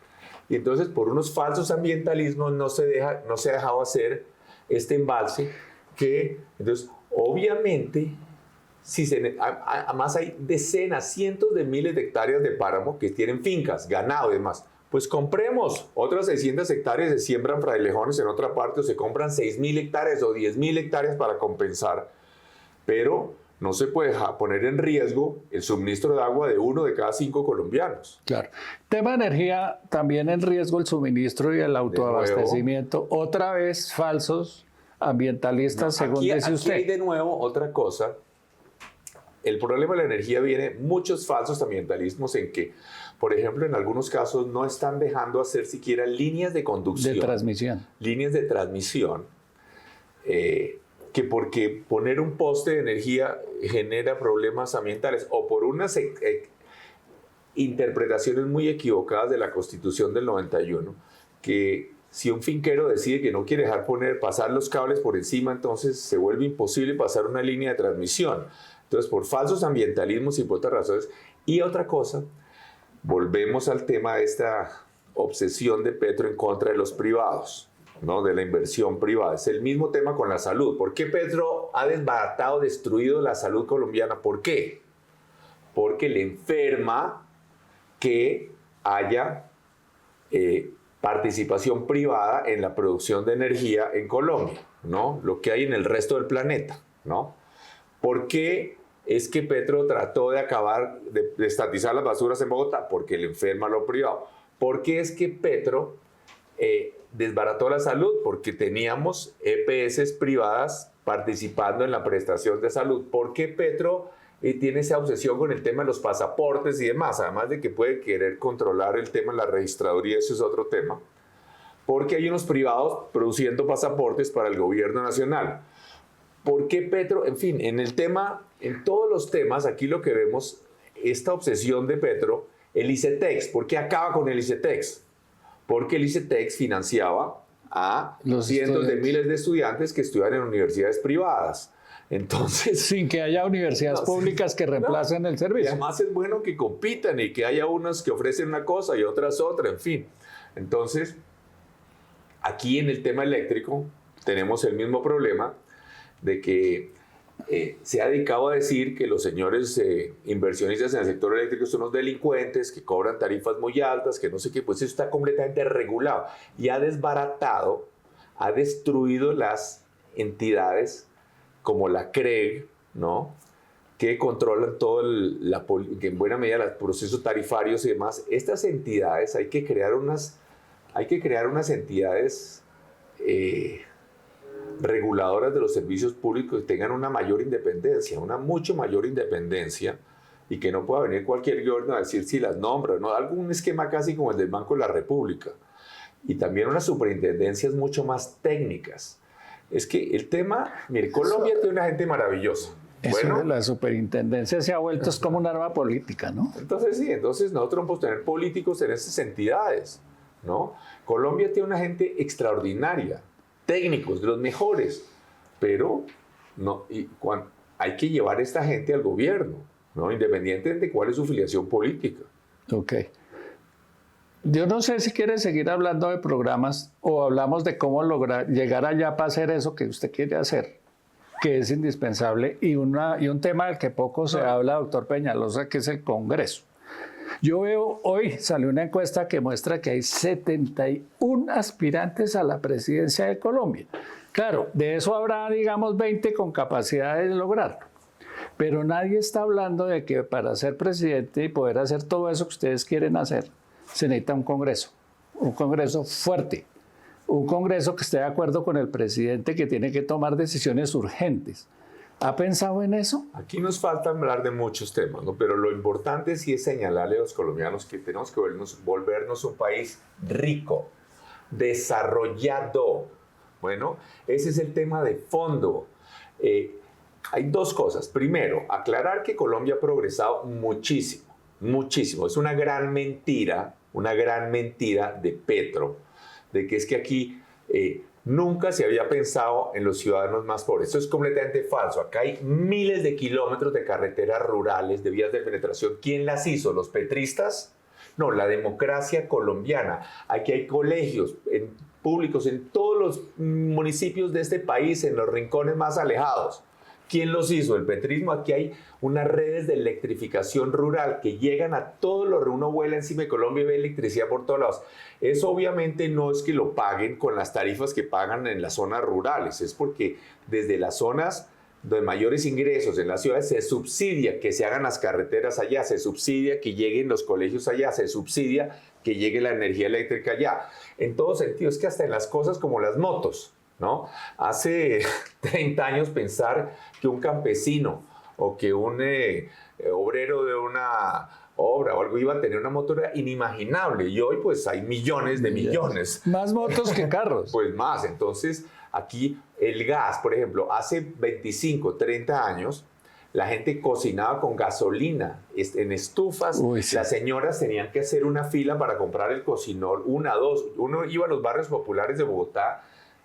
Y entonces, por unos falsos ambientalismos, no se ha dejado hacer este embalse, que, entonces, obviamente, además hay decenas, cientos de miles de hectáreas de páramo que tienen fincas, ganado y demás. Pues compremos otras 600 hectáreas, se siembran frailejones en otra parte, o se compran 6.000 hectáreas o 10.000 hectáreas para compensar. Pero no se puede poner en riesgo el suministro de agua de 1 de cada 5 colombianos. Claro. Tema de energía, también en riesgo el suministro y el autoabastecimiento. Otra vez falsos ambientalistas, según dice usted. Aquí hay de nuevo otra cosa el problema de la energía viene muchos falsos ambientalismos en que, por ejemplo, en algunos casos no están dejando hacer siquiera líneas de conducción. De transmisión. Líneas de transmisión. Que porque poner un poste de energía genera problemas ambientales o por unas interpretaciones muy equivocadas de la Constitución del 91, que si un finquero decide que no quiere dejar pasar los cables por encima, entonces se vuelve imposible pasar una línea de transmisión. Entonces, por falsos ambientalismos y por otras razones. Y otra cosa, volvemos al tema de esta obsesión de Petro en contra de los privados, ¿no? De la inversión privada. Es el mismo tema con la salud. ¿Por qué Petro ha desbaratado, destruido la salud colombiana? ¿Por qué? Porque le enferma que haya participación privada en la producción de energía en Colombia, ¿no? Lo que hay en el resto del planeta, ¿no? ¿Por qué es que Petro trató de acabar, de estatizar las basuras en Bogotá? Porque le enferma lo privado. ¿Por qué es que Petro desbarató la salud? Porque teníamos EPS privadas participando en la prestación de salud. ¿Por qué Petro tiene esa obsesión con el tema de los pasaportes y demás? Además de que puede querer controlar el tema de la registraduría, eso es otro tema. Porque hay unos privados produciendo pasaportes para el gobierno nacional. ¿Por qué Petro? En fin, en todos los temas, aquí lo que vemos, esta obsesión de Petro, el ICETEX. ¿Por qué acaba con el ICETEX? Porque el ICETEX financiaba a los cientos de miles de estudiantes que estudian en universidades privadas. Entonces, sin que haya universidades públicas que reemplacen el servicio. Y además es bueno que compitan y que haya unas que ofrecen una cosa y otras otra, en fin. Entonces, aquí en el tema eléctrico tenemos el mismo problema de que se ha dedicado a decir que los señores inversionistas en el sector eléctrico son unos delincuentes que cobran tarifas muy altas, que no sé qué, pues eso está completamente regulado y ha desbaratado, ha destruido las entidades como la CREG, ¿no? Que controlan todo que en buena medida los procesos tarifarios y demás. Estas entidades hay que crear unas entidades reguladoras de los servicios públicos que tengan una mayor independencia, una mucho mayor independencia, y que no pueda venir cualquier gobierno a decir si las nombra, ¿no? Algún esquema casi como el del Banco de la República. Y también unas superintendencias mucho más técnicas. Es que el tema, mire, Colombia tiene una gente maravillosa. Bueno, la superintendencia se ha vuelto como un arma política, ¿no? Entonces sí, nosotros no podemos tener políticos en esas entidades, ¿no? Colombia tiene una gente extraordinaria, técnicos, de los mejores, pero no, hay que llevar a esta gente al gobierno, ¿no? Independiente de cuál es su filiación política. Ok. Yo no sé si quiere seguir hablando de programas o hablamos de cómo lograr llegar allá para hacer eso que usted quiere hacer, que es indispensable, y un tema del que poco se habla, doctor Peñalosa, que es el Congreso. Yo veo, hoy salió una encuesta que muestra que hay 71 aspirantes a la presidencia de Colombia. Claro, de eso habrá, digamos, 20 con capacidad de lograrlo. Pero nadie está hablando de que para ser presidente y poder hacer todo eso que ustedes quieren hacer, se necesita un Congreso fuerte, un Congreso que esté de acuerdo con el presidente, que tiene que tomar decisiones urgentes. ¿Ha pensado en eso? Aquí nos falta hablar de muchos temas, ¿no? Pero lo importante sí es señalarle a los colombianos que tenemos que volvernos un país rico, desarrollado. Bueno, ese es el tema de fondo. Hay dos cosas. Primero, aclarar que Colombia ha progresado muchísimo, muchísimo. Es una gran mentira de Petro, de que es que aquí nunca se había pensado en los ciudadanos más pobres. Eso es completamente falso. Acá hay miles de kilómetros de carreteras rurales, de vías de penetración. ¿Quién las hizo? ¿Los petristas? No, la democracia colombiana. Aquí hay colegios públicos en todos los municipios de este país, en los rincones más alejados. ¿Quién los hizo? El petrismo. Aquí hay unas redes de electrificación rural que llegan a todos los... Uno vuela encima de Colombia y ve electricidad por todos lados. Eso obviamente no es que lo paguen con las tarifas que pagan en las zonas rurales. Es porque desde las zonas de mayores ingresos en las ciudades se subsidia que se hagan las carreteras allá, se subsidia que lleguen los colegios allá, se subsidia que llegue la energía eléctrica allá. En todo sentido, es que hasta en las cosas como las motos, ¿no? Hace 30 años pensar que un campesino o que un obrero de una obra o algo iba a tener una moto era inimaginable. Y hoy pues hay millones de millones. Más motos que carros. Pues más. Entonces aquí el gas, por ejemplo, hace 25, 30 años, la gente cocinaba con gasolina en estufas. Uy, sí. Las señoras tenían que hacer una fila para comprar el cocinor, una, dos. Uno iba a los barrios populares de Bogotá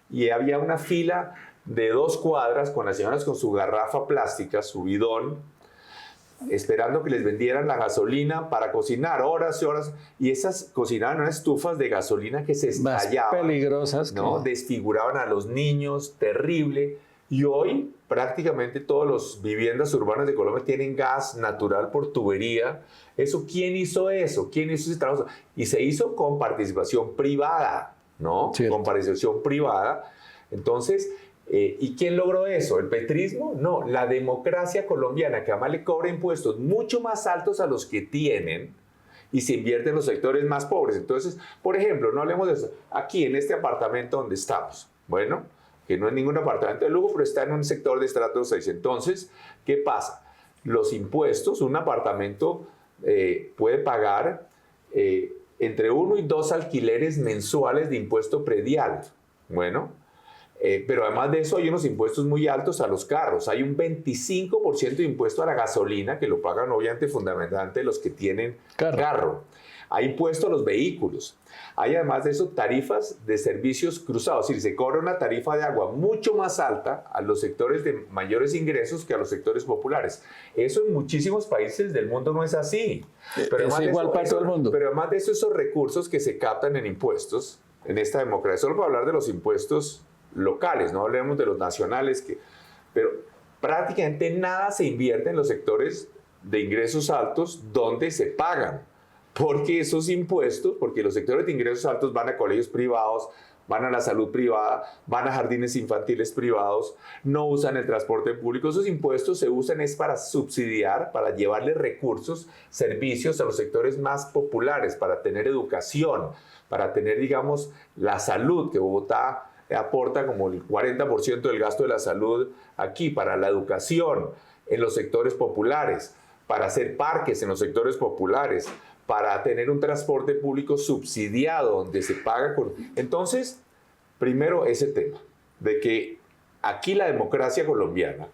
y había una fila de 2 cuadras con las señoras con su garrafa plástica, su bidón, esperando que les vendieran la gasolina para cocinar horas y horas. Y esas cocinaban en unas estufas de gasolina que se estallaban. Más peligrosas, ¿no? Desfiguraban a los niños, terrible. Y hoy prácticamente todas las viviendas urbanas de Colombia tienen gas natural por tubería. ¿Quién hizo eso? ¿Quién hizo ese trabajo? Y se hizo con participación privada, ¿no? Cierto. Con participación privada. Entonces, ¿y quién logró eso? ¿El petrismo? No, la democracia colombiana, que además le cobra impuestos mucho más altos a los que tienen y se invierte en los sectores más pobres. Entonces, por ejemplo, no hablemos de eso. Aquí, en este apartamento donde estamos, bueno, que no es ningún apartamento de lujo, pero está en un sector de estrato 6. Entonces, ¿qué pasa? Los impuestos, un apartamento puede pagar entre 1 y 2 alquileres mensuales de impuesto predial. Bueno, pero además de eso hay unos impuestos muy altos a los carros. Hay un 25% de impuesto a la gasolina, que lo pagan obviamente fundamentalmente los que tienen carro. Hay impuesto a los vehículos. Hay además de eso tarifas de servicios cruzados. Es decir, se cobra una tarifa de agua mucho más alta a los sectores de mayores ingresos que a los sectores populares. Eso en muchísimos países del mundo no es así. Pero es igual para todo el mundo. Pero además de eso, esos recursos que se captan en impuestos, en esta democracia, solo para hablar de los impuestos locales, no hablemos de los nacionales, pero prácticamente nada se invierte en los sectores de ingresos altos donde se pagan, porque esos impuestos, porque los sectores de ingresos altos van a colegios privados, van a la salud privada, van a jardines infantiles privados, no usan el transporte público. Esos impuestos se usan es para subsidiar, para llevarle recursos, servicios a los sectores más populares, para tener educación, para tener, digamos, la salud, que Bogotá aporta como el 40% del gasto de la salud aquí, para la educación en los sectores populares, para hacer parques en los sectores populares, para tener un transporte público subsidiado donde se paga con... Entonces, primero ese tema, de que aquí la democracia colombiana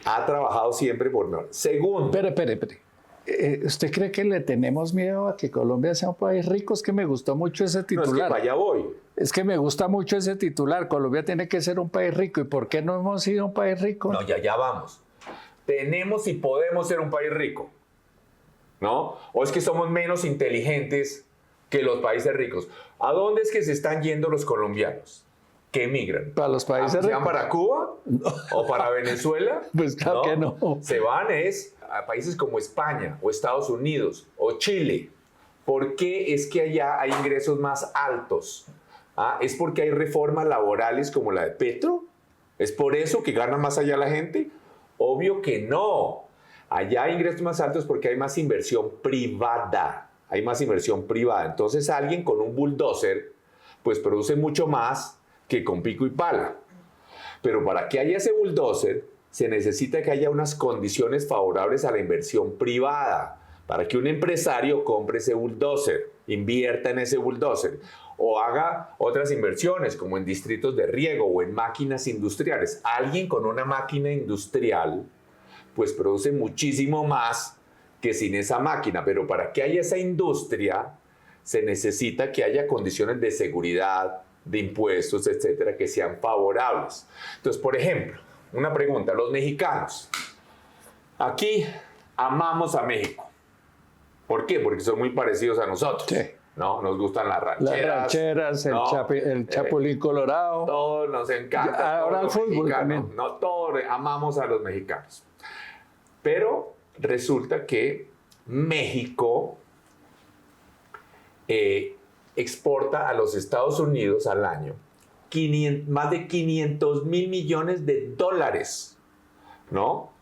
ha trabajado siempre por... Segundo... Espere. ¿Usted cree que le tenemos miedo a que Colombia sea un país rico? Es que me gustó mucho ese titular. No, es que para allá voy. Es que me gusta mucho ese titular. Colombia tiene que ser un país rico. ¿Y por qué no hemos sido un país rico? No, ya vamos. Tenemos y podemos ser un país rico, ¿no? ¿O es que somos menos inteligentes que los países ricos? ¿A dónde es que se están yendo los colombianos que emigran? Para los países ¿Se ricos. van para Cuba? No. ¿O para Venezuela? Pues claro que no. Se van a países como España o Estados Unidos o Chile. ¿Por qué es que allá hay ingresos más altos? ¿Es porque hay reformas laborales como la de Petro? ¿Es por eso que gana más allá la gente? Obvio que no. Allá hay ingresos más altos porque hay más inversión privada. Hay más inversión privada. Entonces alguien con un bulldozer pues produce mucho más que con pico y pala. Pero para que haya ese bulldozer se necesita que haya unas condiciones favorables a la inversión privada. Para que un empresario compre ese bulldozer, invierta en ese bulldozer o haga otras inversiones como en distritos de riego o en máquinas industriales. Alguien con una máquina industrial pues produce muchísimo más que sin esa máquina, pero para que haya esa industria se necesita que haya condiciones de seguridad, de impuestos, etcétera, que sean favorables. Entonces, por ejemplo, una pregunta, los mexicanos, aquí amamos a México. ¿Por qué? Porque son muy parecidos a nosotros. Sí. ¿No? Nos gustan las rancheras. Las rancheras, ¿no? el chapulín colorado. Todos nos encanta. Ahora el fútbol también. No, todos amamos a los mexicanos. Pero resulta que México exporta a los Estados Unidos al año más de 500 mil millones de dólares, ¿no?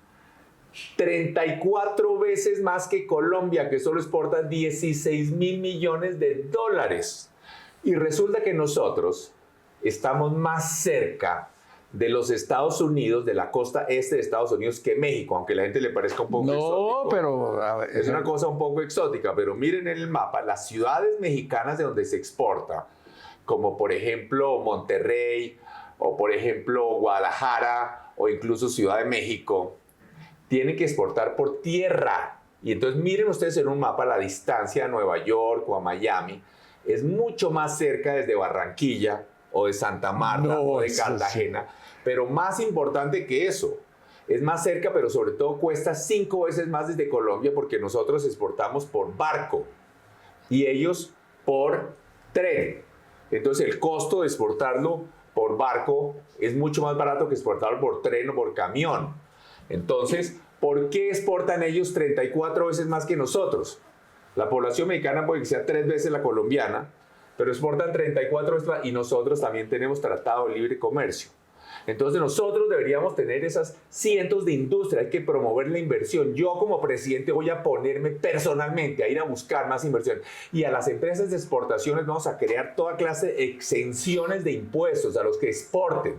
34 veces más que Colombia, que solo exporta 16 mil millones de dólares. Y resulta que nosotros estamos más cerca de los Estados Unidos, de la costa este de Estados Unidos, que México, aunque a la gente le parezca un poco exótico. No, pero... a ver, es una cosa un poco exótica, pero miren en el mapa las ciudades mexicanas de donde se exporta, como por ejemplo Monterrey, o por ejemplo Guadalajara, o incluso Ciudad de México, tienen que exportar por tierra. Y entonces miren ustedes en un mapa la distancia a Nueva York o a Miami, es mucho más cerca desde Barranquilla, o de Santa Marta, o de Cartagena. Sí. Pero más importante que eso, es más cerca, pero sobre todo cuesta 5 veces más desde Colombia, porque nosotros exportamos por barco y ellos por tren. Entonces el costo de exportarlo por barco es mucho más barato que exportarlo por tren o por camión. Entonces, ¿por qué exportan ellos 34 veces más que nosotros? La población mexicana puede que sea 3 veces la colombiana, pero exportan 34 veces más y nosotros también tenemos tratado de libre comercio. Entonces nosotros deberíamos tener esas cientos de industrias, hay que promover la inversión. Yo como presidente voy a ponerme personalmente a ir a buscar más inversión. Y a las empresas de exportaciones vamos a crear toda clase de exenciones de impuestos a los que exporten,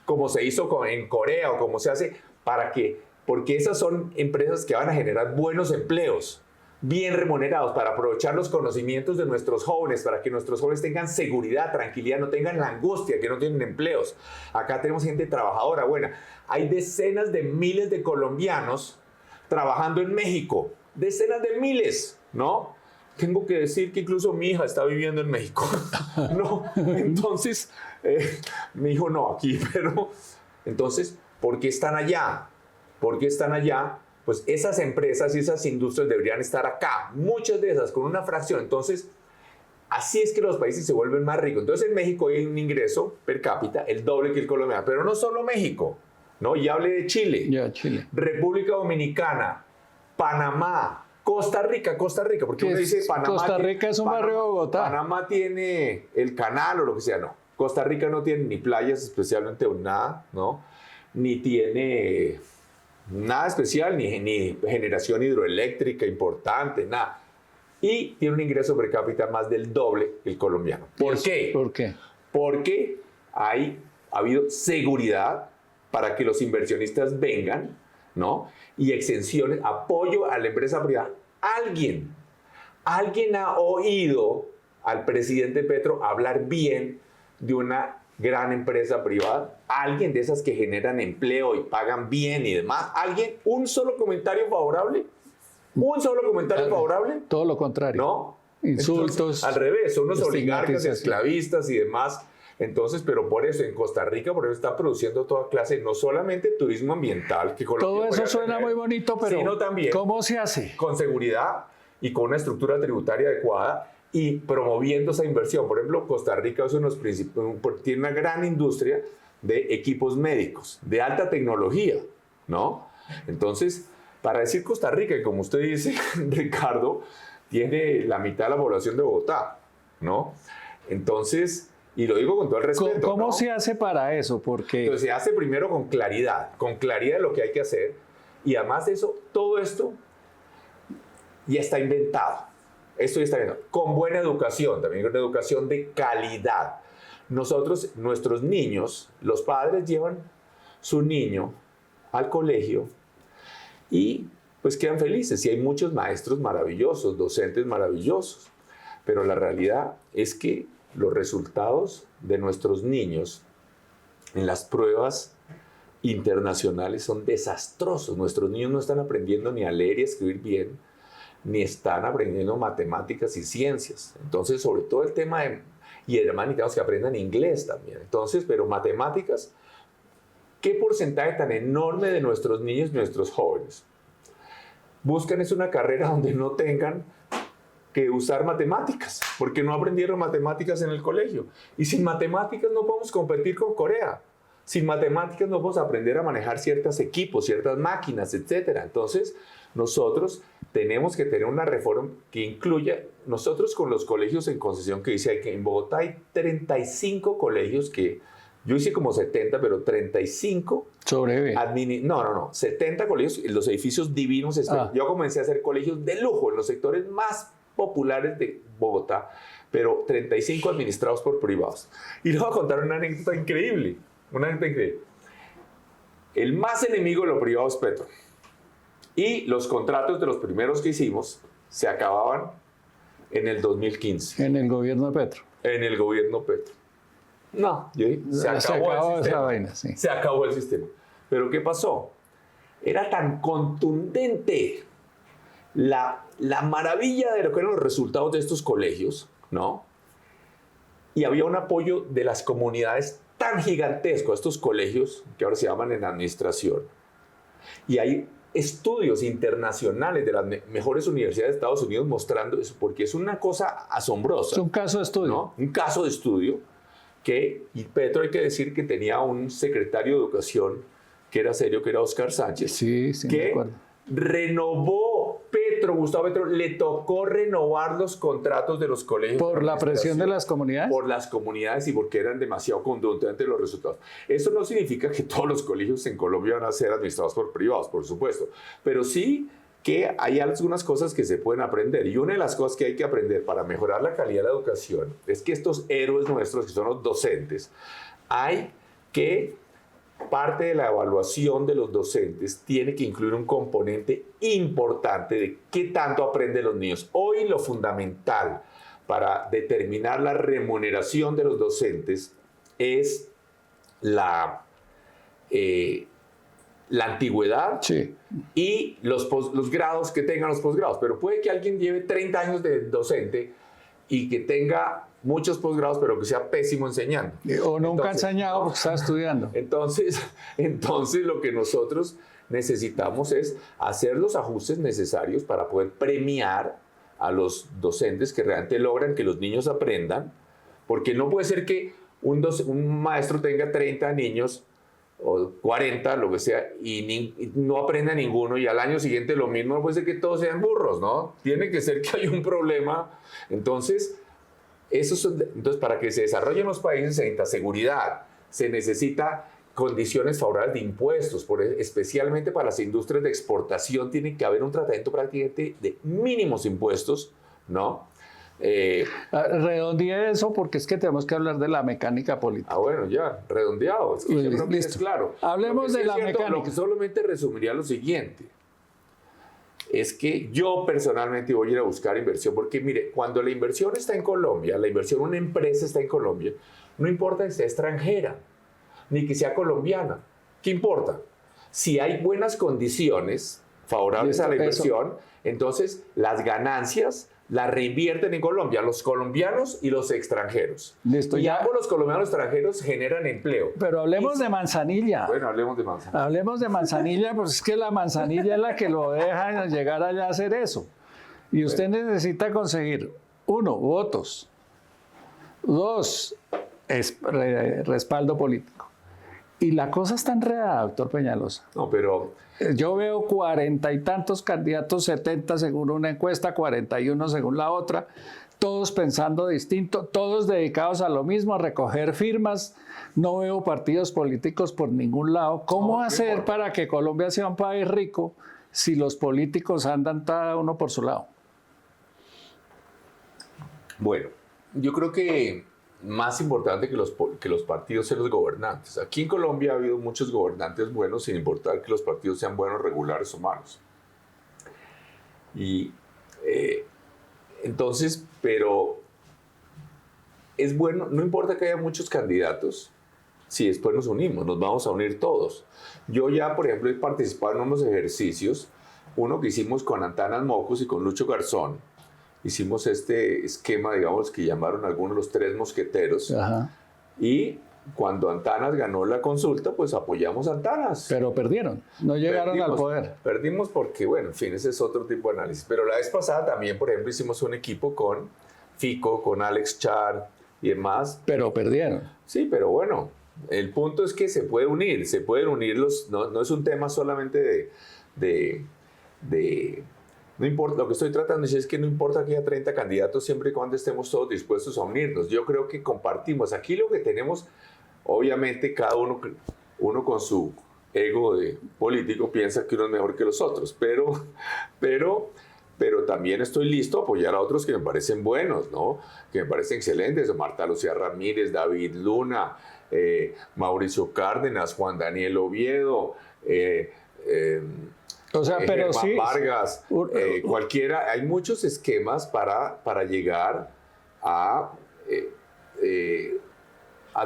como se hizo en Corea o como se hace, porque esas son empresas que van a generar buenos empleos, bien remunerados, para aprovechar los conocimientos de nuestros jóvenes, para que nuestros jóvenes tengan seguridad, tranquilidad, no tengan la angustia que no tienen empleos. Acá tenemos gente trabajadora buena. Hay decenas de miles de colombianos trabajando en México, decenas de miles, ¿no? Tengo que decir que incluso mi hija está viviendo en México. No, entonces, mi hijo no aquí, pero entonces, ¿por qué están allá? ¿Por qué están allá? Pues esas empresas y esas industrias deberían estar acá, muchas de esas con una fracción. Entonces, así es que los países se vuelven más ricos. Entonces, en México hay un ingreso per cápita el doble que el colombiano, pero no solo México, ¿no? Ya hablé de Chile, Chile, República Dominicana, Panamá, Costa Rica, porque uno dice Panamá. Costa Rica es un barrio de Bogotá. Panamá tiene el canal o lo que sea, no. Costa Rica no tiene ni playas especialmente o nada, ¿no? Ni tiene nada especial, ni generación hidroeléctrica importante, nada. Y tiene un ingreso per cápita más del doble que el colombiano. ¿Por qué? ¿Por qué? Porque ha habido seguridad para que los inversionistas vengan, ¿no? Y exenciones, apoyo a la empresa privada. Alguien ha oído al presidente Petro hablar bien de una gran empresa privada, alguien de esas que generan empleo y pagan bien y demás, alguien, un solo comentario favorable, Todo lo contrario. ¿No? Insultos. Entonces, al revés, son unos oligarcas estigmatización. esclavistas y demás. Entonces, pero por eso en Costa Rica, por eso está produciendo toda clase, no solamente turismo ambiental, que Colombia todo eso puede suena tener, muy bonito, pero sino también ¿cómo se hace? con seguridad y con una estructura tributaria adecuada y promoviendo esa inversión. Por ejemplo, Costa Rica tiene una gran industria de equipos médicos, de alta tecnología, ¿no? Entonces, para decir Costa Rica, y como usted dice, Ricardo, tiene la mitad de la población de Bogotá, ¿no? Entonces, y lo digo con todo el respeto. ¿Cómo ¿no? se hace para eso? Porque Entonces, se hace primero con claridad de lo que hay que hacer, y además de eso, todo esto ya está inventado. Esto ya está inventado. Con buena educación, también con educación de calidad. Nuestros niños, los padres llevan su niño al colegio y pues quedan felices. Y hay muchos maestros maravillosos, docentes maravillosos. Pero la realidad es que los resultados de nuestros niños en las pruebas internacionales son desastrosos. Nuestros niños no están aprendiendo ni a leer y a escribir bien, ni están aprendiendo matemáticas y ciencias. Entonces, sobre todo el tema y además necesitamos que aprendan inglés también. Entonces, pero matemáticas, ¿qué porcentaje tan enorme de nuestros niños, nuestros jóvenes buscan es una carrera donde no tengan que usar matemáticas, porque no aprendieron matemáticas en el colegio? Y sin matemáticas no podemos competir con Corea. Sin matemáticas no podemos aprender a manejar ciertos equipos, ciertas máquinas, etc. Entonces, nosotros tenemos que tener una reforma que incluya, nosotros con los colegios en concesión que dice que en Bogotá hay 35 colegios que, yo hice como 70, pero 35 sobrevive. 70 colegios en los edificios divinos. Yo comencé a hacer colegios de lujo en los sectores más populares de Bogotá, pero 35 administrados por privados. Y les voy a contar una anécdota increíble. el más enemigo de lo privado es Petro. Y los contratos de los primeros que hicimos se acababan en el 2015. En el gobierno de Petro. En el gobierno Petro. No, se acabó el sistema. Esa vaina, sí. Se acabó el sistema. Pero ¿qué pasó? Era tan contundente la maravilla de lo que eran los resultados de estos colegios, ¿no? Y había un apoyo de las comunidades tan gigantesco a estos colegios, que ahora se llaman en administración. Y hay estudios internacionales de las mejores universidades de Estados Unidos mostrando eso, porque es una cosa asombrosa. Es un caso de estudio. ¿No? Un caso de estudio y Petro, hay que decir que tenía un secretario de Educación que era serio, que era Oscar Sánchez, sí, me que acuerdo. Renovó Gustavo Petro, le tocó renovar los contratos de los colegios. ¿Por la presión de las comunidades? Por las comunidades y porque eran demasiado contundentes los resultados. Eso no significa que todos los colegios en Colombia van a ser administrados por privados, por supuesto, pero sí que hay algunas cosas que se pueden aprender. Y una de las cosas que hay que aprender para mejorar la calidad de la educación es que estos héroes nuestros, que son los docentes, hay que parte de la evaluación de los docentes tiene que incluir un componente importante de qué tanto aprenden los niños. Hoy lo fundamental para determinar la remuneración de los docentes es la antigüedad, sí, y los grados que tengan los posgrados. Pero puede que alguien lleve 30 años de docente y que tenga muchos posgrados, pero que sea pésimo enseñando. O nunca ha enseñado porque está estudiando. Entonces lo que nosotros necesitamos es hacer los ajustes necesarios para poder premiar a los docentes que realmente logran que los niños aprendan, porque no puede ser que un maestro tenga 30 niños o 40, lo que sea, y no aprenda ninguno, y al año siguiente lo mismo. No puede ser que todos sean burros, ¿no? Tiene que ser que hay un problema. Entonces, para que se desarrollen los países se necesita seguridad, se necesita condiciones favorables de impuestos, especialmente para las industrias de exportación tiene que haber un tratamiento prácticamente de mínimos impuestos, ¿no? Redondeé eso porque es que tenemos que hablar de la mecánica política. Bueno, ya, redondeado. Es que yo creo que es claro. Hablemos de la mecánica. Lo que solamente resumiría lo siguiente. Es que yo personalmente voy a ir a buscar inversión, porque mire, cuando la inversión está en Colombia, una empresa está en Colombia, no importa que sea extranjera, ni que sea colombiana. ¿Qué importa? Si hay buenas condiciones favorables a la inversión, entonces las ganancias las reinvierten en Colombia, los colombianos y los extranjeros. Listo, y ya. ambos los colombianos y extranjeros generan empleo. Pero hablemos de Manzanilla. Bueno, hablemos de Manzanilla. Hablemos de Manzanilla, pues es que la Manzanilla es la que lo deja llegar allá a hacer eso. Y usted necesita conseguir, 1, votos. 2, respaldo político. Y la cosa está enredada, doctor Peñalosa. No, pero yo veo 40 y tantos candidatos, 70 según una encuesta, 41 según la otra, todos pensando distinto, todos dedicados a lo mismo, a recoger firmas. No veo partidos políticos por ningún lado. ¿Cómo hacer para que Colombia sea un país rico si los políticos andan cada uno por su lado? Bueno, yo creo que más importante que los partidos son los gobernantes. Aquí en Colombia ha habido muchos gobernantes buenos, sin importar que los partidos sean buenos, regulares o malos. Y entonces, pero es bueno, no importa que haya muchos candidatos, si después nos unimos, nos vamos a unir todos. Yo ya, por ejemplo, he participado en unos ejercicios, uno que hicimos con Antanas Mocos y con Lucho Garzón. Hicimos este esquema, digamos, que llamaron algunos los 3 mosqueteros. Ajá. Y cuando Antanas ganó la consulta, pues apoyamos a Antanas. Pero perdieron, no llegaron al poder. Perdimos porque, bueno, en fin, ese es otro tipo de análisis. Pero la vez pasada también, por ejemplo, hicimos un equipo con Fico, con Alex Char y demás. Pero perdieron. Sí, pero bueno, el punto es que se pueden unir no es un tema solamente no importa, lo que estoy tratando de decir es que no importa que haya 30 candidatos siempre y cuando estemos todos dispuestos a unirnos. Yo creo que compartimos. Aquí lo que tenemos, obviamente cada uno con su ego de político piensa que uno es mejor que los otros, pero también estoy listo a apoyar a otros que me parecen buenos, ¿no? Que me parecen excelentes. Marta Lucía Ramírez, David Luna, Mauricio Cárdenas, Juan Daniel Oviedo, O sea, pero Germán sí. Vargas, cualquiera. Hay muchos esquemas para llegar a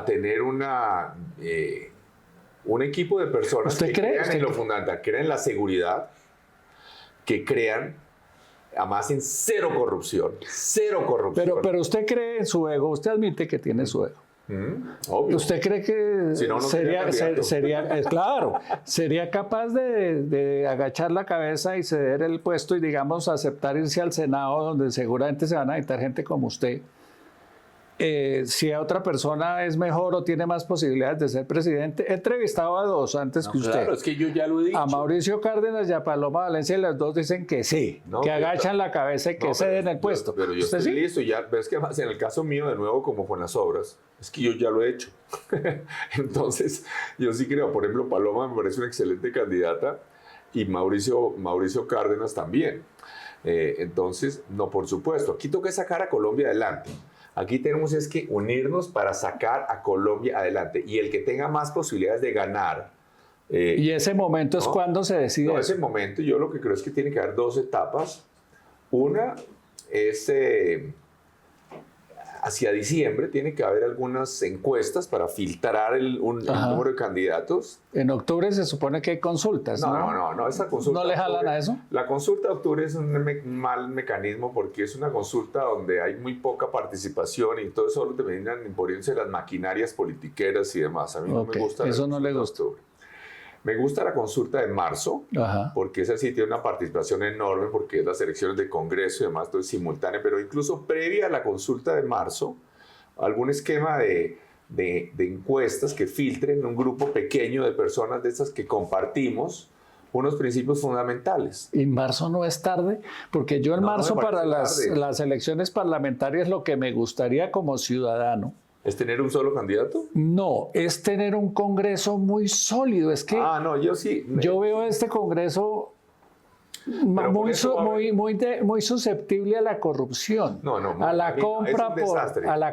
tener un equipo de personas que crean en lo fundamental, crean en la seguridad, que crean además en cero corrupción. Pero usted cree en su ego, usted admite que tiene su ego. Obvio. ¿Usted cree que Si no, no sería capaz de agachar la cabeza y ceder el puesto y, digamos, aceptar irse al Senado, donde seguramente se van a necesitar gente como usted? Si a otra persona es mejor o tiene más posibilidades de ser presidente. He entrevistado a dos antes que usted. Claro, es que yo ya lo he dicho. A Mauricio Cárdenas y a Paloma Valencia, y las dos dicen que sí, que agachan la cabeza y que ceden el puesto. Pero yo estoy listo, ya ves que además en el caso mío, de nuevo, como con las obras, es que yo ya lo he hecho. Entonces, yo sí creo, por ejemplo, Paloma me parece una excelente candidata y Mauricio Cárdenas también. Entonces, no, por supuesto, aquí toca sacar a Colombia adelante. Aquí tenemos es que unirnos para sacar a Colombia adelante. Y el que tenga más posibilidades de ganar. ¿Y ese momento es cuando se decide? No, ese momento yo lo que creo es que tiene que haber dos etapas. Una es hacia diciembre, tiene que haber algunas encuestas para filtrar el número de candidatos. En octubre se supone que hay consultas, ¿no? No, esa consulta. ¿No le jalan a eso? La consulta de octubre es un mal mecanismo porque es una consulta donde hay muy poca participación y todo eso terminan imponiéndose las maquinarias politiqueras y demás. A mí no me gusta. Eso no le gusta. Me gusta la consulta de marzo, porque esa sí tiene una participación enorme, porque es las elecciones de Congreso y demás, todo es simultáneo, pero incluso previa a la consulta de marzo, algún esquema de encuestas que filtren un grupo pequeño de personas de estas que compartimos unos principios fundamentales. ¿Y marzo no es tarde? Porque yo en marzo para las elecciones parlamentarias lo que me gustaría como ciudadano ¿Es tener un solo candidato? No, es tener un Congreso muy sólido. Es que yo sí. Yo veo este Congreso muy susceptible a la corrupción, a la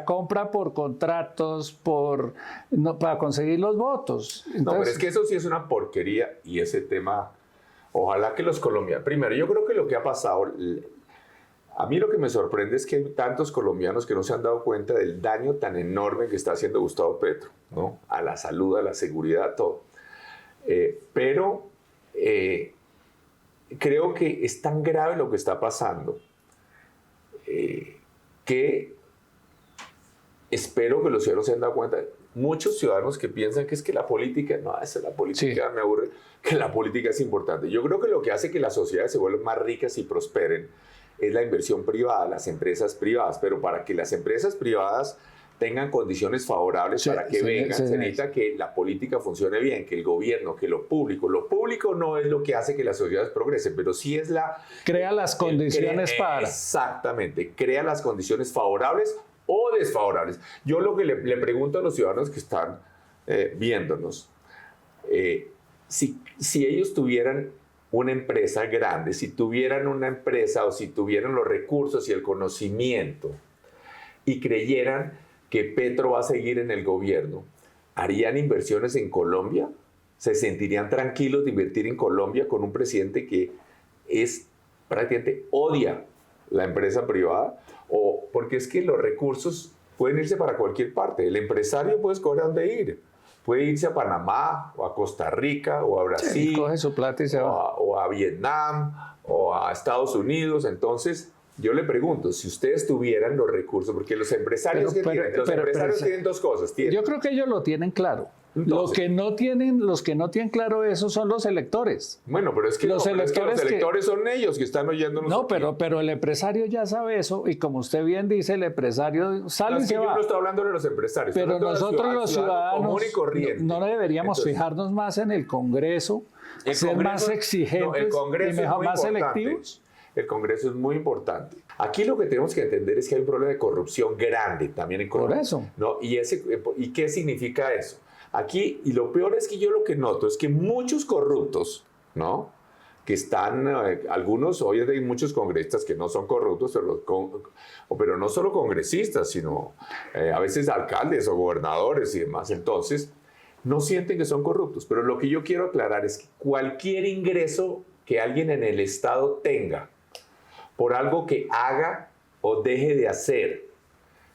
compra por contratos, para conseguir los votos. Entonces, pero es que eso sí es una porquería y ese tema, ojalá que los colombianos, primero yo creo que lo que ha pasado, a mí lo que me sorprende es que hay tantos colombianos que no se han dado cuenta del daño tan enorme que está haciendo Gustavo Petro, ¿no? A la salud, a la seguridad, a todo. Pero creo que es tan grave lo que está pasando que espero que los ciudadanos se hayan dado cuenta. Muchos ciudadanos que piensan que es que la política, me aburre, que la política es importante. Yo creo que lo que hace que las sociedades se vuelvan más ricas y prosperen es la inversión privada, las empresas privadas, pero para que las empresas privadas tengan condiciones favorables para que vengan, se necesita que la política funcione bien, que el gobierno, que lo público no es lo que hace que las sociedades progresen, pero sí es crea las condiciones para... Exactamente, crea las condiciones favorables o desfavorables. Yo lo que le pregunto a los ciudadanos que están viéndonos, si ellos tuvieran una empresa grande, si tuvieran una empresa o si tuvieran los recursos y el conocimiento y creyeran que Petro va a seguir en el gobierno, ¿harían inversiones en Colombia? ¿Se sentirían tranquilos de invertir en Colombia con un presidente que prácticamente odia la empresa privada? O porque es que los recursos pueden irse para cualquier parte. El empresario puede escoger a dónde ir. Puede irse a Panamá, o a Costa Rica, o a Brasil, coge su plata y se va. O a Vietnam, o a Estados Unidos. Entonces, yo le pregunto, si ustedes tuvieran los recursos, porque los empresarios tienen dos cosas. Yo creo que ellos lo tienen claro. Entonces, los que no tienen claro eso son los electores. Bueno, pero es que los electores son ellos que están oyéndonos. No, pero el empresario ya sabe eso y como usted bien dice, el empresario sale y se va. Yo no estoy hablando de los empresarios. Pero nosotros los ciudadanos no deberíamos fijarnos más en el Congreso, ser más exigentes y más selectivos. El Congreso es muy importante. Aquí lo que tenemos que entender es que hay un problema de corrupción grande también en Colombia. Por eso. ¿No? ¿Y qué significa eso? Aquí, y lo peor es que yo lo que noto es que muchos corruptos, ¿no? que están, algunos, hoy hay muchos congresistas que no son corruptos, pero no solo congresistas, sino a veces alcaldes o gobernadores y demás. Entonces, no sienten que son corruptos. Pero lo que yo quiero aclarar es que cualquier ingreso que alguien en el Estado tenga por algo que haga o deje de hacer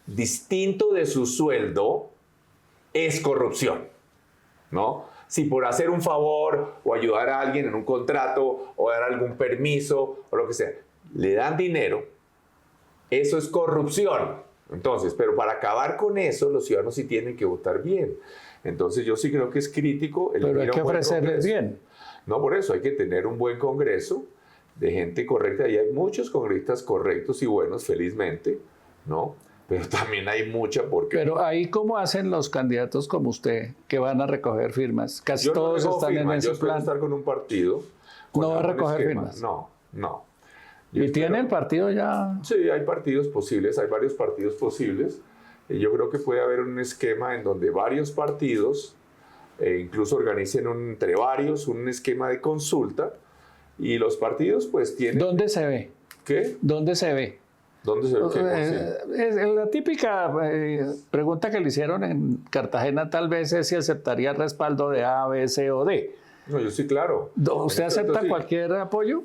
distinto de su sueldo es corrupción, ¿no? Si por hacer un favor o ayudar a alguien en un contrato o dar algún permiso o lo que sea, le dan dinero, eso es corrupción. Entonces, pero para acabar con eso, los ciudadanos sí tienen que votar bien. Entonces, yo sí creo que es crítico. Pero hay que ofrecerles bien. No, por eso hay que tener un buen Congreso de gente correcta. Y hay muchos congresistas correctos y buenos, felizmente, ¿no? Pero también hay mucha porque... Pero ahí, ¿cómo hacen los candidatos como usted que van a recoger firmas? Casi todos están en ese plan. Yo estar con un partido. ¿No va a recoger firmas? No. ¿Y tiene el partido ya? Sí, hay partidos posibles, hay varios partidos posibles. Y yo creo que puede haber un esquema en donde varios partidos incluso organicen entre varios un esquema de consulta y los partidos pues tienen... ¿Dónde se ve? ¿Qué? ¿Dónde se ve? ¿Dónde se ve qué? Es la típica pregunta que le hicieron en Cartagena tal vez es si aceptaría el respaldo de A, B, C o D. No, yo sí, claro. ¿Usted acepta cualquier apoyo?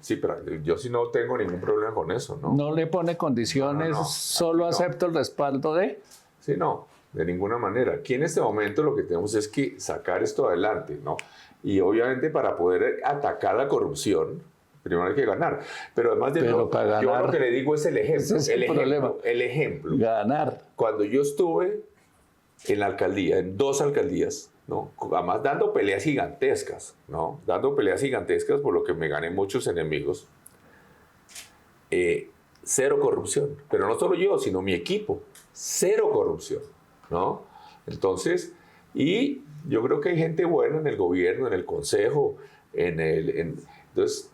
Sí, pero yo sí no tengo ningún problema con eso, ¿no? ¿No le pone condiciones, solo acepto el respaldo de? Sí, no, de ninguna manera. Aquí en este momento lo que tenemos es que sacar esto adelante, ¿no? Y obviamente para poder atacar la corrupción, primero hay que ganar. Pero además de yo lo que le digo es el ejemplo. Ese es el ejemplo. Ganar. Cuando yo estuve en la alcaldía, en 2 alcaldías, ¿no? Además dando peleas gigantescas, ¿no? Dando peleas gigantescas por lo que me gané muchos enemigos. Cero corrupción. Pero no solo yo, sino mi equipo. Cero corrupción, ¿no? Entonces, y yo creo que hay gente buena en el gobierno, en el consejo, entonces,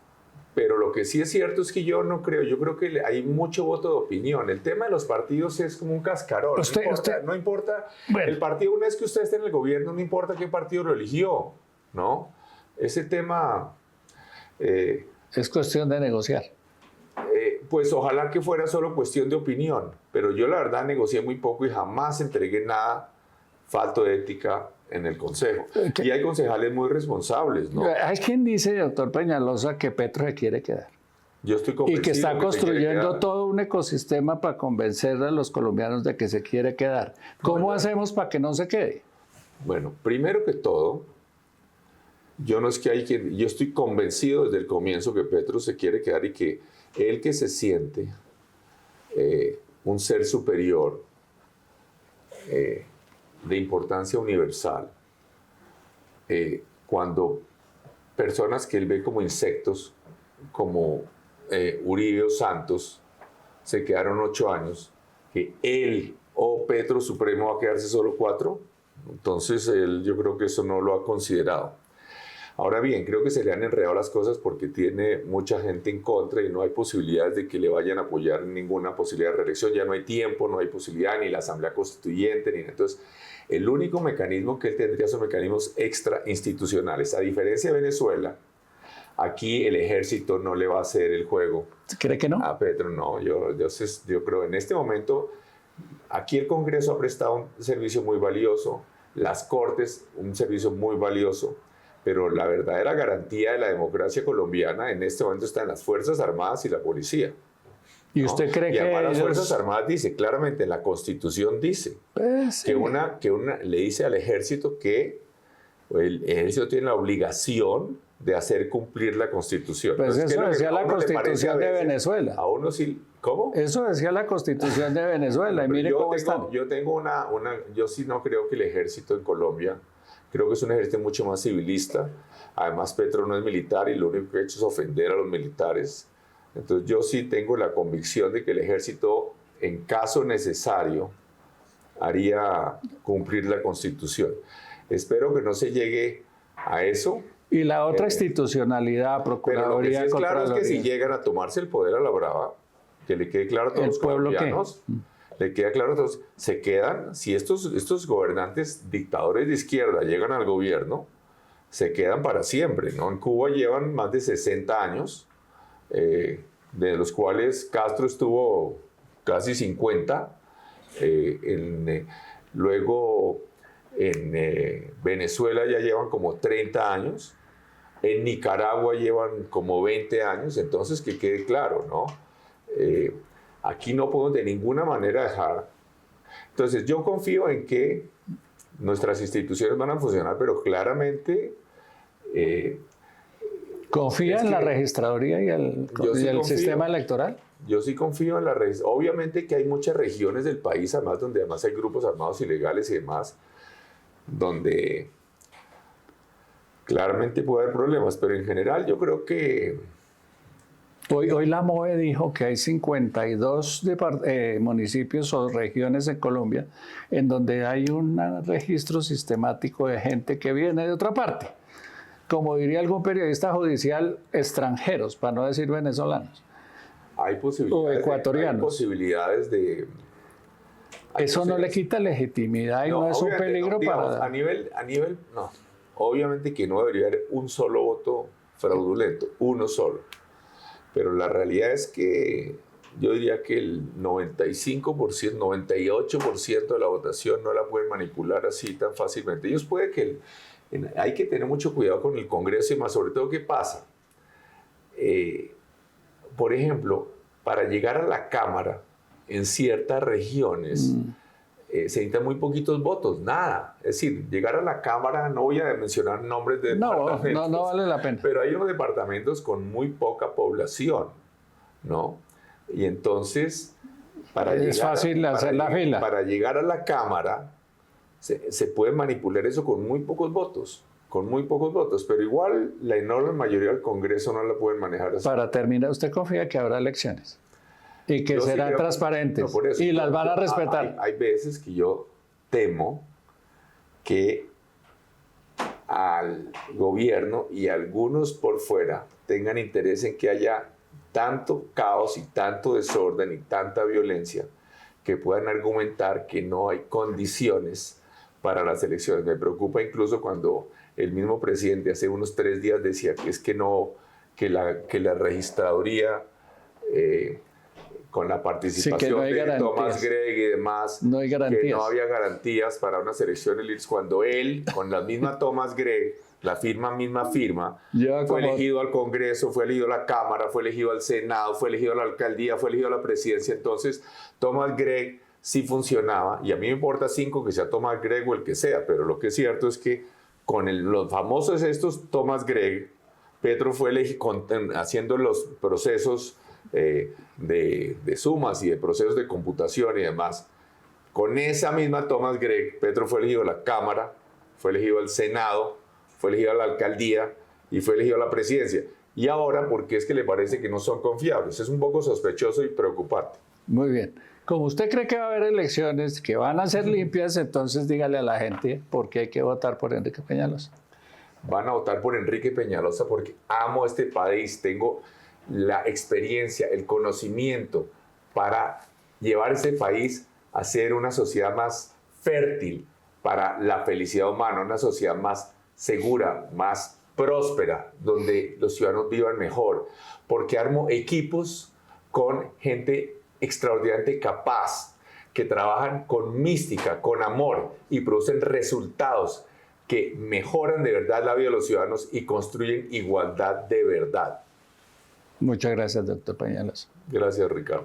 pero lo que sí es cierto es que yo no creo, yo creo que hay mucho voto de opinión. El tema de los partidos es como un cascarón. No importa bueno. El partido, una vez que usted esté en el gobierno, no importa qué partido lo eligió, ¿no? Ese tema... es cuestión de negociar. Pues ojalá que fuera solo cuestión de opinión, pero yo la verdad negocié muy poco y jamás entregué nada falto de ética en el consejo. Y hay concejales muy responsables, ¿no? Hay quien dice, doctor Peñalosa, que Petro se quiere quedar. Yo estoy convencido. Y que está construyendo todo un ecosistema para convencer a los colombianos de que se quiere quedar. ¿Cómo hacemos para que no se quede? Bueno, primero que todo, yo estoy convencido desde el comienzo que Petro se quiere quedar y que él que se siente un ser superior de importancia universal, cuando personas que él ve como insectos, como Uribe o Santos, se quedaron 8 años, que él o Petro Supremo va a quedarse solo 4, entonces yo creo que eso no lo ha considerado. Ahora bien, creo que se le han enredado las cosas porque tiene mucha gente en contra y no hay posibilidades de que le vayan a apoyar ninguna posibilidad de reelección. Ya no hay tiempo, no hay posibilidad, ni la Asamblea Constituyente, ni entonces el único mecanismo que él tendría son mecanismos extrainstitucionales. A diferencia de Venezuela, aquí el ejército no le va a hacer el juego. ¿Cree que no? A Petro no. Yo creo en este momento, aquí el Congreso ha prestado un servicio muy valioso, las Cortes un servicio muy valioso, pero la verdadera garantía de la democracia colombiana en este momento está en las Fuerzas Armadas y la policía. ¿Y usted cree que las Fuerzas Armadas dice claramente, en la Constitución dice sí. que le dice al ejército que el ejército tiene la obligación de hacer cumplir la Constitución. Pues eso decía la Constitución de Venezuela. A uno sí, ¿cómo? Eso decía la Constitución de Venezuela y mire cómo están. Yo sí no creo que el ejército en Colombia, creo que es un ejército mucho más civilista. Además, Petro no es militar y lo único que ha hecho es ofender a los militares. Entonces, yo sí tengo la convicción de que el ejército, en caso necesario, haría cumplir la Constitución. Espero que no se llegue a eso. Y la otra institucionalidad, Procuraduría, Pero lo que sí es claro es que si Contraloría. llegan a tomarse el poder a la brava, que le quede claro a todos los colombianos, le queda claro a todos, se quedan, si estos gobernantes dictadores de izquierda llegan al gobierno, se quedan para siempre, ¿no? En Cuba llevan más de 60 años, de los cuales Castro estuvo casi 50. Luego en Venezuela ya llevan como 30 años. En Nicaragua llevan como 20 años. Entonces, que quede claro, ¿no? Aquí no podemos de ninguna manera dejar. Entonces, yo confío en que nuestras instituciones van a funcionar, pero claramente... ¿Confía en la registraduría y el sistema electoral? Yo sí confío en la registraduría. Obviamente que hay muchas regiones del país, además, donde además hay grupos armados ilegales y demás, donde claramente puede haber problemas, pero en general yo creo que... Hoy la MOE dijo que hay 52 municipios o regiones en Colombia en donde hay un registro sistemático de gente que viene de otra parte. Como diría algún periodista judicial, extranjeros, para no decir venezolanos. Hay posibilidades, o ecuatorianos. Hay posibilidades de... Eso no le quita legitimidad y no es un peligro no, digamos, para... A nivel, no. Obviamente que no debería haber un solo voto fraudulento, uno solo. Pero la realidad es que yo diría que el 95%, 98% de la votación no la pueden manipular así tan fácilmente. Ellos puede que... hay que tener mucho cuidado con el Congreso y más sobre todo, ¿qué pasa? Por ejemplo, para llegar a la Cámara en ciertas regiones se necesitan muy poquitos votos, nada. Es decir, llegar a la Cámara, no voy a mencionar nombres de departamentos. No vale la pena. Pero hay unos departamentos con muy poca población, ¿no? Y entonces, es fácil hacer la fila. Para llegar a la Cámara, se puede manipular eso con muy pocos votos. Con muy pocos votos, pero igual la enorme mayoría del Congreso no la pueden manejar así. Para terminar, ¿usted confía que habrá elecciones? Y que serán transparentes. No, por eso, y las van a respetar. Hay veces que yo temo que al gobierno y algunos por fuera tengan interés en que haya tanto caos y tanto desorden y tanta violencia que puedan argumentar que no hay condiciones para las elecciones. Me preocupa incluso cuando el mismo presidente hace unos 3 días decía que es que no, que la registraduría con la participación de Thomas Gregg y demás, no hay garantías. Que no había garantías para unas elecciones, cuando él, con la misma Thomas Gregg, la misma firma, fue elegido al Congreso, fue elegido a la Cámara, fue elegido al Senado, fue elegido a la alcaldía, fue elegido a la presidencia. Entonces, Thomas Gregg sí funcionaba, y a mí me importa 5 que sea Thomas Gregg o el que sea, pero lo que es cierto es que con los famosos estos Thomas Gregg, Petro fue haciendo los procesos de sumas y de procesos de computación y demás. Con esa misma Thomas Gregg, Petro fue elegido a la Cámara, fue elegido al Senado, fue elegido a la alcaldía y fue elegido a la presidencia. Y ahora, ¿por qué es que le parece que no son confiables? Es un poco sospechoso y preocupante. Muy bien. Como usted cree que va a haber elecciones que van a ser limpias, entonces dígale a la gente por qué hay que votar por Enrique Peñalosa. Van a votar por Enrique Peñalosa porque amo este país, tengo la experiencia, el conocimiento para llevar este país a ser una sociedad más fértil para la felicidad humana, una sociedad más segura, más próspera, donde los ciudadanos vivan mejor, porque armo equipos con gente extraordinariamente capaz, que trabajan con mística, con amor y producen resultados que mejoran de verdad la vida de los ciudadanos y construyen igualdad de verdad. Muchas gracias, doctor Peñalosa. Gracias, Ricardo.